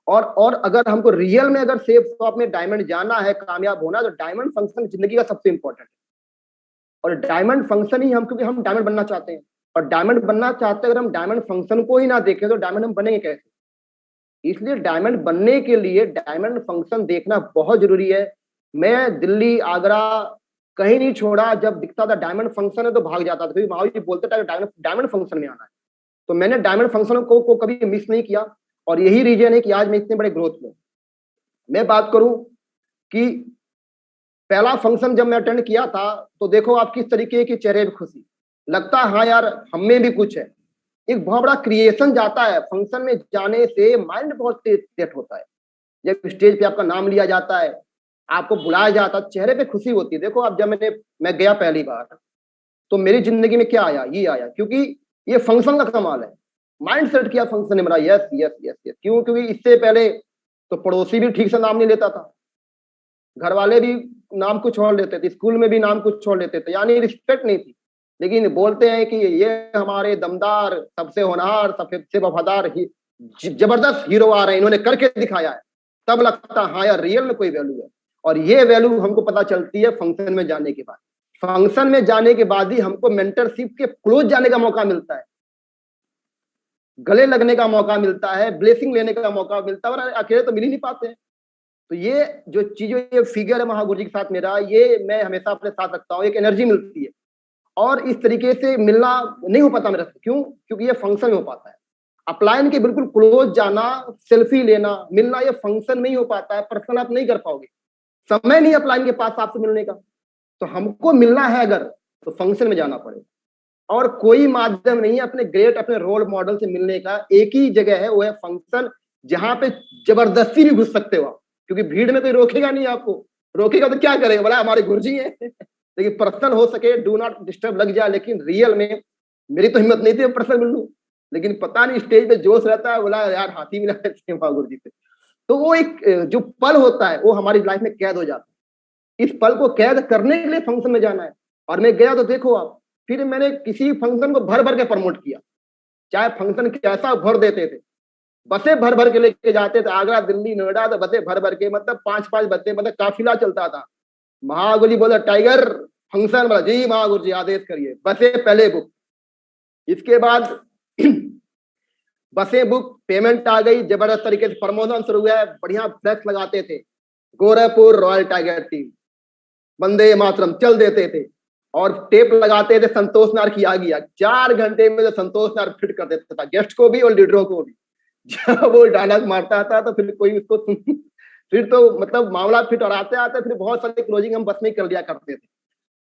और अगर हमको रियल में अगर सेफ शॉप में डायमंड जाना है, कामयाब होना, तो डायमंड फंक्शन जिंदगी का सबसे इंपॉर्टेंट है। और डायमंड फंक्शन ही हम, क्योंकि हम डायमंड बनना चाहते हैं, और डायमंड बनना चाहते हैं, अगर हम डायमंड फंक्शन को ही ना देखें तो डायमंड हम बनेंगे कैसे। इसलिए डायमंड बनने के लिए डायमंड फंक्शन देखना बहुत जरूरी है। मैं दिल्ली, आगरा कहीं नहीं छोड़ा, जब दिखता था डायमंड फंक्शन है तो भाग जाता था, क्योंकि महावीर जी बोलते थे डायमंड फंक्शन में आना है। तो मैंने डायमंड फंक्शन को कभी मिस नहीं किया, और यही रीजन है कि आज मैं इतने बड़े ग्रोथ में। मैं बात करूं कि पहला फंक्शन जब मैं अटेंड किया था तो देखो आप किस तरीके की चेहरे पे खुशी, लगता है हाँ यार हम में भी कुछ है। एक बहुत बड़ा क्रिएशन जाता है फंक्शन में जाने से, माइंड बहुत सेट होता है। जब स्टेज पे आपका नाम लिया जाता है, आपको बुलाया जाता है, चेहरे पे खुशी होती है। देखो अब जब मैं गया पहली बार, तो मेरी जिंदगी में क्या आया, ये आया, क्योंकि ये फंक्शन का कमाल है। माइंड सेट किया फंक्शन ने मेरा, यस यस यस यस। क्यों? क्योंकि इससे पहले तो पड़ोसी भी ठीक से नाम नहीं लेता था, घर वाले भी नाम कुछ और लेते थे, स्कूल में भी नाम कुछ और लेते थे, यानी रिस्पेक्ट नहीं थी। लेकिन बोलते हैं कि ये हमारे दमदार, सबसे होनहार, सबसे वफादार जबरदस्त हीरो आ रहे हैं, इन्होंने करके दिखाया है। तब लगता है हाँ यार, रियल में कोई वैल्यू है। और ये वैल्यू हमको पता चलती है फंक्शन में जाने के बाद। फंक्शन में जाने के बाद ही हमको मेंटरशिप के क्लोज जाने का मौका मिलता है, गले लगने का मौका मिलता है, ब्लेसिंग लेने का मौका मिलता है, और अकेले तो मिल ही नहीं पाते हैं। तो ये जो चीजें, ये फिगर है महागुरु जी के साथ मेरा, ये मैं हमेशा अपने साथ रखता हूँ। एक एनर्जी मिलती है, और इस तरीके से मिलना नहीं हो पाता मेरा। क्यों? क्योंकि ये फंक्शन में हो पाता है। अपलाइन के बिल्कुल क्लोज जाना, सेल्फी लेना, मिलना, ये फंक्शन में ही हो पाता है, पर्सनल आप नहीं कर पाओगे। समय नहीं अपलाइन के पास आपसे मिलने का। तो हमको मिलना है अगर, तो फंक्शन में जाना पड़ेगा। और कोई माध्यम नहीं है अपने ग्रेट, अपने रोल मॉडल से मिलने का। एक ही जगह है, वो है फंक्शन, जहां पे जबरदस्ती भी घुस सकते हो आप, क्योंकि भीड़ में कोई रोकेगा नहीं आपको। रोकेगा तो क्या करेगा, बोला हमारे गुरुजी हैं। लेकिन पर्सनल हो सके, डू नॉट डिस्टर्ब लग जाए। लेकिन रियल में मेरी तो हिम्मत नहीं थी पर्सनल मिल लूं, लेकिन पता नहीं स्टेज पे जोश रहता है, बोला यार हाथी मिला गुरु जी से। तो वो एक जो पल होता है, वो हमारी लाइफ में कैद हो जाता है। इस पल को कैद करने के लिए फंक्शन में जाना है। और मैं गया तो देखो आप, फिर मैंने किसी फंक्शन को भर भर के प्रमोट किया, चाहे फंक्शन कैसा भर देते थे। बसें भर भर के लेके जाते थे, आगरा, दिल्ली, नोएडा, तो बसें भर भर के, मतलब 5-5 बसें, मतलब काफिला चलता था। महागुरु जी बोला टाइगर फंक्शन, बोला जी महागुरु जी आदेश करिए, बसें पहले बुक। इसके बाद बसें बुक, पेमेंट आ गई, जबरदस्त तरीके से प्रमोशन शुरू हुआ है। बढ़िया फ्लैक्स लगाते थे, Gorakhpur royal tiger team, Vande Mataram चल देते थे। और टेप लगाते थे संतोष नार की आ गया। 4 घंटे में तो संतोष नार फिट कर देता था, गेस्ट को भी और लीडरों को भी। जब वो डायलॉग मारता था तो फिर कोई उसको फिर तो मतलब मामला फिट, और आते आते फिर बहुत सारे क्लोजिंग हम बस में कर लिया करते थे।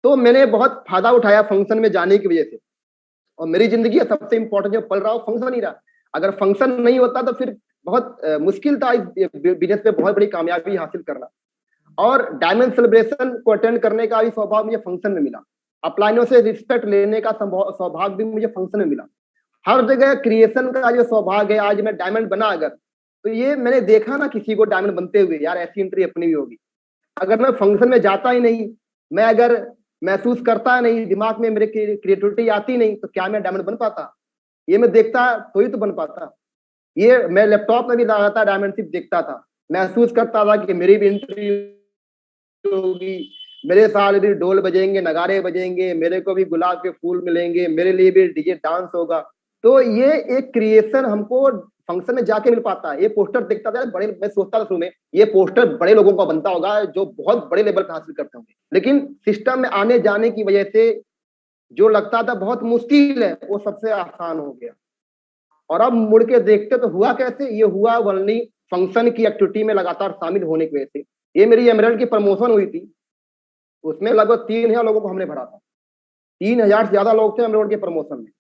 तो मैंने बहुत फायदा उठाया फंक्शन में जाने की वजह से। और मेरी जिंदगी का सबसे इंपॉर्टेंट जो पल रहा, फंक्शन ही रहा। अगर फंक्शन नहीं होता तो फिर बहुत मुश्किल था इस बिजनेस पे बहुत बड़ी कामयाबी हासिल करना। और डायमंड सेलिब्रेशन को अटेंड करने का भी सौभाग्य मुझे फंक्शन में मिला। अपलाइनों से रिस्पेक्ट लेने का सौभाग्य भी मुझे फंक्शन में मिला। हर जगह क्रिएशन का जो सौभाग्य है, आज मैं डायमंड बना अगर, तो ये मैंने देखा ना किसी को डायमंड बनते हुए, यार ऐसी एंट्री अपनी भी होगी। अगर मैं फंक्शन में जाता ही नहीं, मैं अगर महसूस करता नहीं, दिमाग में मेरे क्रिएटिविटी आती नहीं, तो क्या मैं डायमंड बन पाता? ये मैं देखता तो ही तो बन पाता। ये मैं लैपटॉप में भी लगातार डायमंडशिप देखता था, महसूस करता था कि मेरी भी एंट्री होगी, मेरे साथ भी ढोल बजेंगे, नगाड़े बजेंगे, मेरे को भी गुलाब के फूल मिलेंगे, मेरे लिए भी डीजे डांस होगा। तो ये एक क्रिएशन हमको फंक्शन में जाके मिल पाता है। ये पोस्टर दिखता था बड़े, मैं सोचता था शुरू में ये पोस्टर बड़े लोगों का बनता होगा जो बहुत बड़े लेवल पर हासिल करते होंगे, लेकिन सिस्टम में आने जाने की वजह से जो लगता था बहुत मुश्किल है, वो सबसे आसान हो गया। और अब मुड़ के देखते तो हुआ कैसे, ये हुआ वनली फंक्शन की एक्टिविटी में लगातार शामिल होने की वजह से। ये मेरी एमरल्ड की प्रमोशन हुई थी, उसमें लगभग 3000 लोगों को हमने भरा था। 3000 से ज्यादा लोग थे एमरल्ड के प्रमोशन में।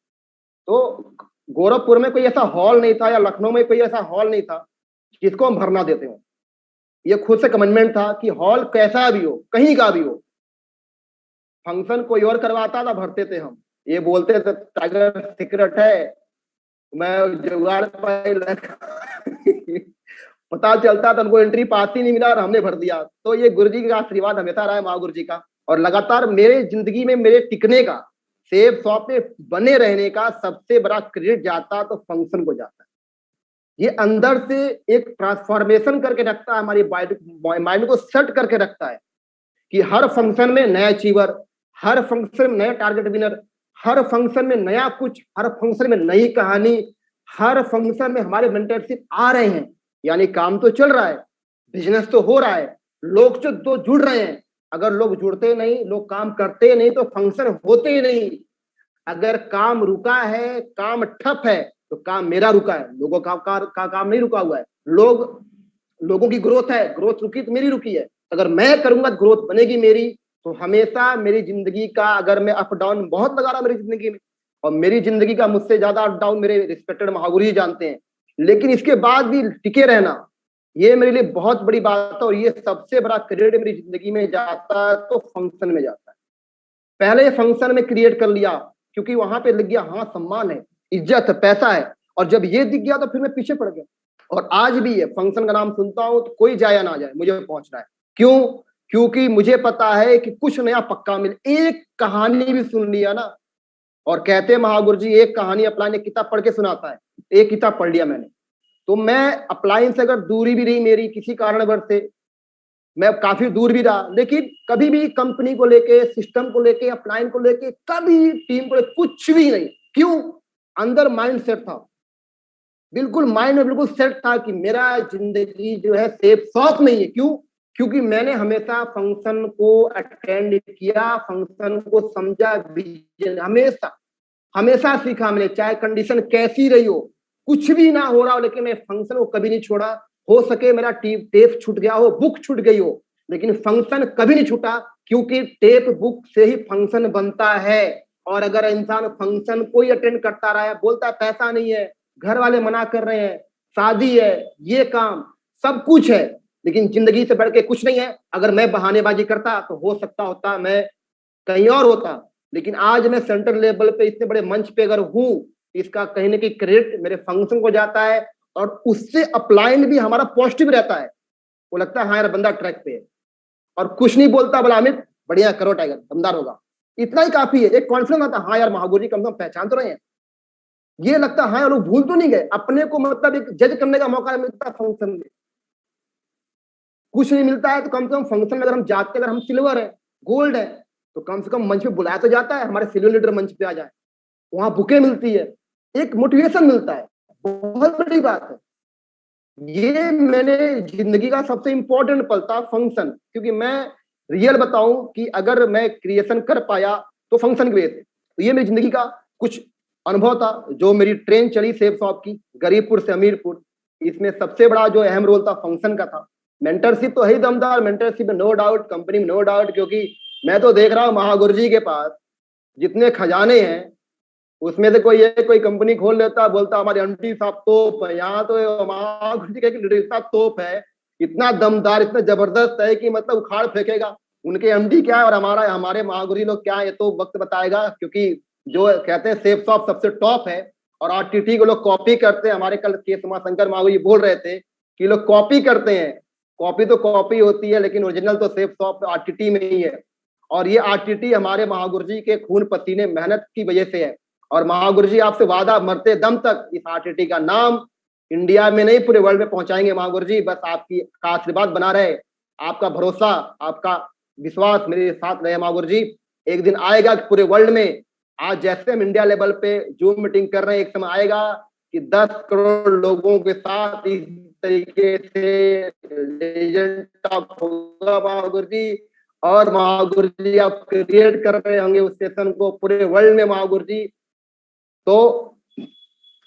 तो गोरखपुर में कोई ऐसा हॉल नहीं था, या लखनऊ में कोई ऐसा हॉल नहीं था जिसको हम भरना देते हो। ये खुद से कमिटमेंट था कि हॉल कैसा भी हो, कहीं का भी हो, फंक्शन कोई और करवाता था, भरते थे हम। ये बोलते थे टाइगर सीक्रेट है, मैं जुगाड़ पता चलता था उनको एंट्री पास ही नहीं मिला और हमने भर दिया। तो ये गुरुजी का आशीर्वाद हमेशा रहा है, माँ गुरुजी का। और लगातार मेरे जिंदगी में मेरे टिकने का, सेब शॉप पे बने रहने का सबसे बड़ा क्रेडिट जाता तो फंक्शन को जाता है। ये अंदर से एक ट्रांसफॉर्मेशन करके रखता है, हमारी माइंड को सेट करके रखता है कि हर फंक्शन में नया अचीवर, हर फंक्शन में नया टारगेट विनर, हर फंक्शन में नया कुछ, हर फंक्शन में नई कहानी, हर फंक्शन में हमारे मेंटरशिप आ रहे हैं। यानी काम तो चल रहा है, बिजनेस तो हो रहा है, लोग जो तो जुड़ रहे हैं। अगर लोग जुड़ते नहीं, लोग काम करते नहीं, तो फंक्शन होते ही नहीं। अगर काम रुका है, काम ठप है, तो काम मेरा रुका है, लोगों का काम नहीं रुका हुआ है। लोगों की ग्रोथ है, ग्रोथ रुकी तो मेरी रुकी है। अगर मैं करूंगा ग्रोथ बनेगी मेरी। तो हमेशा मेरी जिंदगी का, अगर मैं अप डाउन बहुत लगा रहा मेरी जिंदगी में, और मेरी जिंदगी का मुझसे ज्यादा अप डाउन मेरे रिस्पेक्टेड महागुरु जी जानते हैं, लेकिन इसके बाद भी टिके रहना, ये मेरे लिए बहुत बड़ी बात है और ये सबसे बड़ा क्रेडिट मेरी जिंदगी में जाता है तो फंक्शन में जाता है। पहले फंक्शन में क्रिएट कर लिया क्योंकि वहां पे लग गया, हाँ सम्मान है, इज्जत है, पैसा है, और जब ये दिख गया तो फिर मैं पीछे पड़ गया। और आज भी ये फंक्शन का नाम सुनता हूं तो कोई जाया ना जाए, मुझे पहुंचना है। क्यों? क्योंकि मुझे पता है कि कुछ नया पक्का मिले। एक कहानी भी सुन लिया ना, और कहते हैं महागुरु जी एक कहानी अपलाइन एक किताब पढ़ के सुनाता है। एक किताब पढ़ लिया मैंने, तो मैं अपलाइन से अगर दूरी भी रही मेरी किसी कारणवश से, मैं काफी दूर भी रहा, लेकिन कभी भी कंपनी को लेके, सिस्टम को लेके, अपलाइन को लेके, कभी टीम को लेके कुछ भी नहीं। क्यों? अंदर माइंड सेट था, बिल्कुल माइंड में बिल्कुल सेट था कि मेरा जिंदगी जो है सेफ शॉप नहीं है। क्यों? क्योंकि मैंने हमेशा फंक्शन को अटेंड किया, फंक्शन को समझा, हमेशा हमेशा सीखा मैंने, चाहे कंडीशन कैसी रही हो, कुछ भी ना हो रहा हो, लेकिन मैं फंक्शन को कभी नहीं छोड़ा। हो सके मेरा टेप छूट गया हो, बुक छूट गई हो, लेकिन फंक्शन कभी नहीं छूटा, क्योंकि टेप बुक से ही फंक्शन बनता है। और अगर इंसान फंक्शन कोई अटेंड करता रहा है, बोलता है पैसा नहीं है, घर वाले मना कर रहे हैं, शादी है, ये काम सब कुछ है, लेकिन जिंदगी से बढ़ के कुछ नहीं है। अगर मैं बहानेबाजी करता तो हो सकता होता मैं कहीं और होता, लेकिन आज मैं सेंट्रल लेवल पे इतने बड़े मंच पे अगर हूं, इसका कहीं ना कहीं क्रेडिट मेरे फंक्शन को जाता है। और उससे अपलाइन भी हमारा पॉजिटिव रहता है, वो लगता है हाँ यार बंदा ट्रैक पे है, और कुछ नहीं बोलता, बोला अमित बढ़िया करो, टाइगर दमदार होगा, इतना ही काफी है। एक कॉन्फिडेंस आता, हाँ यार महागुरु जी कम से कम पहचान तो रहे हैं, ये लगता हाँ यार लोग भूल तो नहीं गए अपने को, मतलब एक जज करने का मौका मिलता है फंक्शन में। कुछ नहीं मिलता है तो कम से कम फंक्शन में अगर हम जाते हैं, अगर हम सिल्वर है, गोल्ड है, तो कम से कम मंच पे बुलाया तो जाता है, हमारे सिल्वर लीडर मंच पे आ जाए, वहां बुके मिलती है, एक मोटिवेशन मिलता है, बहुत बड़ी बात है। ये मैंने जिंदगी का सबसे इंपॉर्टेंट पल था फंक्शन, क्योंकि मैं रियल बताऊं कि अगर मैं क्रिएशन कर पाया तो फंक्शन की वजह से। तो ये मेरी जिंदगी का कुछ अनुभव था, जो मेरी ट्रेन चली सेफ शॉप की गरीबपुर से अमीरपुर, इसमें सबसे बड़ा जो अहम रोल था फंक्शन का था। मेंटरशिप तो है ही दमदार, मेंटरशिप में नो डाउट, कंपनी में नो डाउट, क्योंकि मैं तो देख रहा हूँ महागुरु जी के पास जितने खजाने हैं, उसमें से कोई कंपनी खोल लेता, बोलता हमारे एमडी साहब तोप है। यहाँ तो महागुरु जी का इतना तोप है, इतना दमदार, इतना जबरदस्त है कि मतलब उखाड़ फेंकेगा। उनके एमडी क्या है और हमारे महागुरु जी लोग क्या है, ये तो वक्त बताएगा, क्योंकि जो कहते हैं सेफ शॉप सबसे टॉप है और आरटीटी को लोग कॉपी करते हैं। हमारे कल के शंकर महागुरु जी बोल रहे थे कि लोग कॉपी करते हैं, कॉपी तो कॉपी होती है, लेकिन ओरिजिनल तो सेफ शॉप आरटीटी में ही है। और ये आरटीटी हमारे महागुरु जी के खून पसीने मेहनत की वजह से है। और महागुरु जी आपसे वादा, मरते दम तक इस आरटीटी का नाम इंडिया में नहीं पूरे वर्ल्ड में पहुंचाएंगे महागुरु जी। बस आपकी का आशीर्वाद बना रहे, आपका भरोसा, आपका विश्वास मेरे साथ रहे महागुरु जी। एक दिन आएगा कि पूरे वर्ल्ड में, आज जैसे हम इंडिया लेवल पे जूम मीटिंग कर रहे हैं, एक समय आएगा कि 10 करोड़ लोगों के साथ इस तरीके से लेजेंड टॉक होगा महागुरु जी। और महागुरु जी आप क्रिएट कर रहे होंगे उस सेशन को पूरे वर्ल्ड में महागुरु जी। तो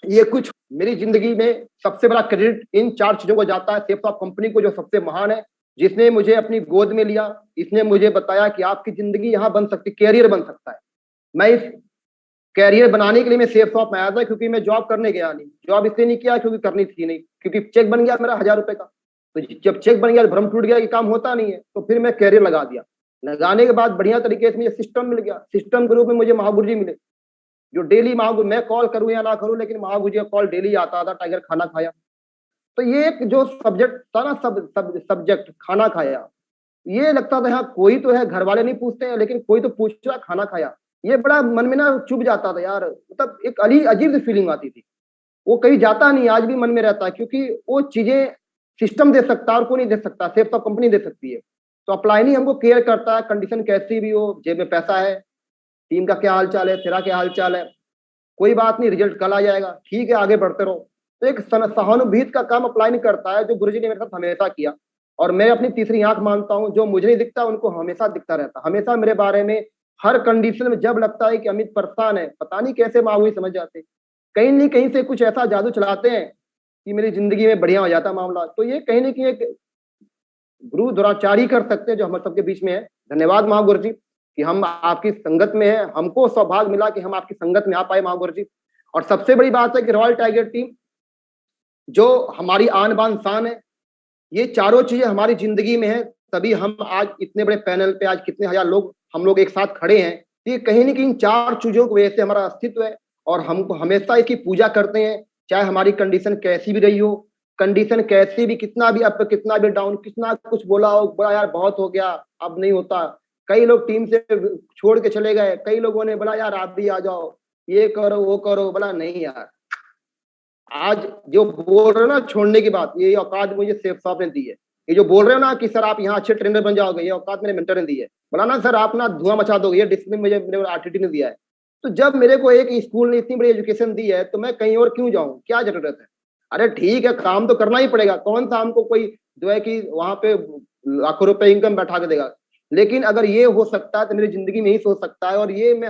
ये कुछ मेरी जिंदगी में सबसे बड़ा क्रेडिट इन 4 चीजों को जाता है। सेफ शॉप कंपनी को, जो सबसे महान है, जिसने मुझे अपनी गोद में लिया, इसने मुझे बताया कि आपकी जिंदगी यहाँ बन सकती, कैरियर बन सकता है। मैं इस कैरियर बनाने के लिए मैं सेफ शॉप में आया था, क्योंकि मैं जॉब करने गया नहीं, जॉब इसलिए नहीं किया क्योंकि करनी थी नहीं, क्योंकि चेक बन गया मेरा 1000 रुपए का। तो जब चेक बन गया, भ्रम टूट गया कि काम होता नहीं है, तो फिर मैं कैरियर लगा दिया। लगाने के बाद बढ़िया तरीके से मुझे सिस्टम मिल गया, सिस्टम के रूप में मुझे महागुरु जी मिले, जो डेली महागुरु, मैं कॉल करूं या ना करूं, लेकिन महागुरु जी का कॉल डेली आता था, टाइगर खाना खाया। तो ये एक जो सब्जेक्ट था ना, सब्जेक्ट खाना खाया, ये लगता था हाँ कोई तो है, घर वाले नहीं पूछते हैं, लेकिन कोई तो पूछ रहा खाना खाया, ये बड़ा मन में ना चुभ जाता था यार। मतलब एक अजीब सी फीलिंग आती थी, वो कहीं जाता नहीं, आज भी मन में रहता है, क्योंकि वो चीजें सिस्टम दे सकता है और कोई नहीं दे सकता, सेफ शॉप कंपनी दे सकती है। तो अपलाइन ही हमको केयर करता है, कंडीशन कैसी भी हो, जेब में पैसा है, टीम का क्या हाल चाल है, तेरा क्या हाल चाल है, कोई बात नहीं, रिजल्ट कल आ जाएगा, ठीक है आगे बढ़ते रहो। तो एक सहानुभूति का काम अपलाइन करता है, जो गुरुजी ने मेरे साथ हमेशा किया। और मैं अपनी तीसरी आंख मानता हूँ, जो मुझे नहीं दिखता उनको हमेशा दिखता रहता, हमेशा मेरे बारे में हर कंडीशन में जब लगता है कि अमित परेशान है, पता नहीं कैसे माहौल समझ जाते, कहीं नहीं कहीं से कुछ ऐसा जादू चलाते हैं कि मेरी जिंदगी में बढ़िया हो जाता मामला। तो ये कहीं ना कहीं एक गुरु दुराचारी कर सकते हैं जो हम सबके बीच में है। धन्यवाद महागुरु जी कि हम आपकी संगत में है, हमको सौभाग्य मिला कि हम आपकी संगत में आ पाए महागुरु जी। और सबसे बड़ी बात है कि रॉयल टाइगर टीम जो हमारी आन बान शान है, ये चारों चीजें हमारी जिंदगी में है, तभी हम आज इतने बड़े पैनल पे आज कितने हजार लोग हम लोग एक साथ खड़े हैं। ये कहीं ना कहीं चार चीजों की वजह से हमारा अस्तित्व है और हमको हमेशा इसकी पूजा करते हैं, चाहे हमारी कंडीशन कैसी भी रही हो, कंडीशन कैसी भी, कितना भी अप, कितना भी डाउन, कितना कुछ बोला हो, बोला यार बहुत हो गया, अब नहीं होता। कई लोग टीम से छोड़ के चले गए, कई लोगों ने बोला यार आप भी आ जाओ, ये करो वो करो, बोला नहीं यार। आज जो बोल रहे हो ना छोड़ने की बात, ये औकात मुझे सेफ साहब ने दी है। ये जो बोल रहे हो ना कि सर आप यहाँ अच्छे ट्रेनर बन जाओगे, ये औकात मेरे मेंटर ने दी है। बोला ना सर आप ना धुआं मचा दोगे, ये डिसिप्लिन मुझे मेरे आरटीटी ने दिया है। तो जब मेरे को एक स्कूल ने इतनी बड़ी एजुकेशन दी है तो मैं कहीं और क्यों जाऊं, क्या जरूरत है। अरे ठीक है काम तो करना ही पड़ेगा, कौन सा हमको कोई जो है कि वहां पे लाखों रुपए इनकम बैठा के देगा। लेकिन अगर ये हो सकता है तो मेरी जिंदगी में ही हो सकता है, और ये मैं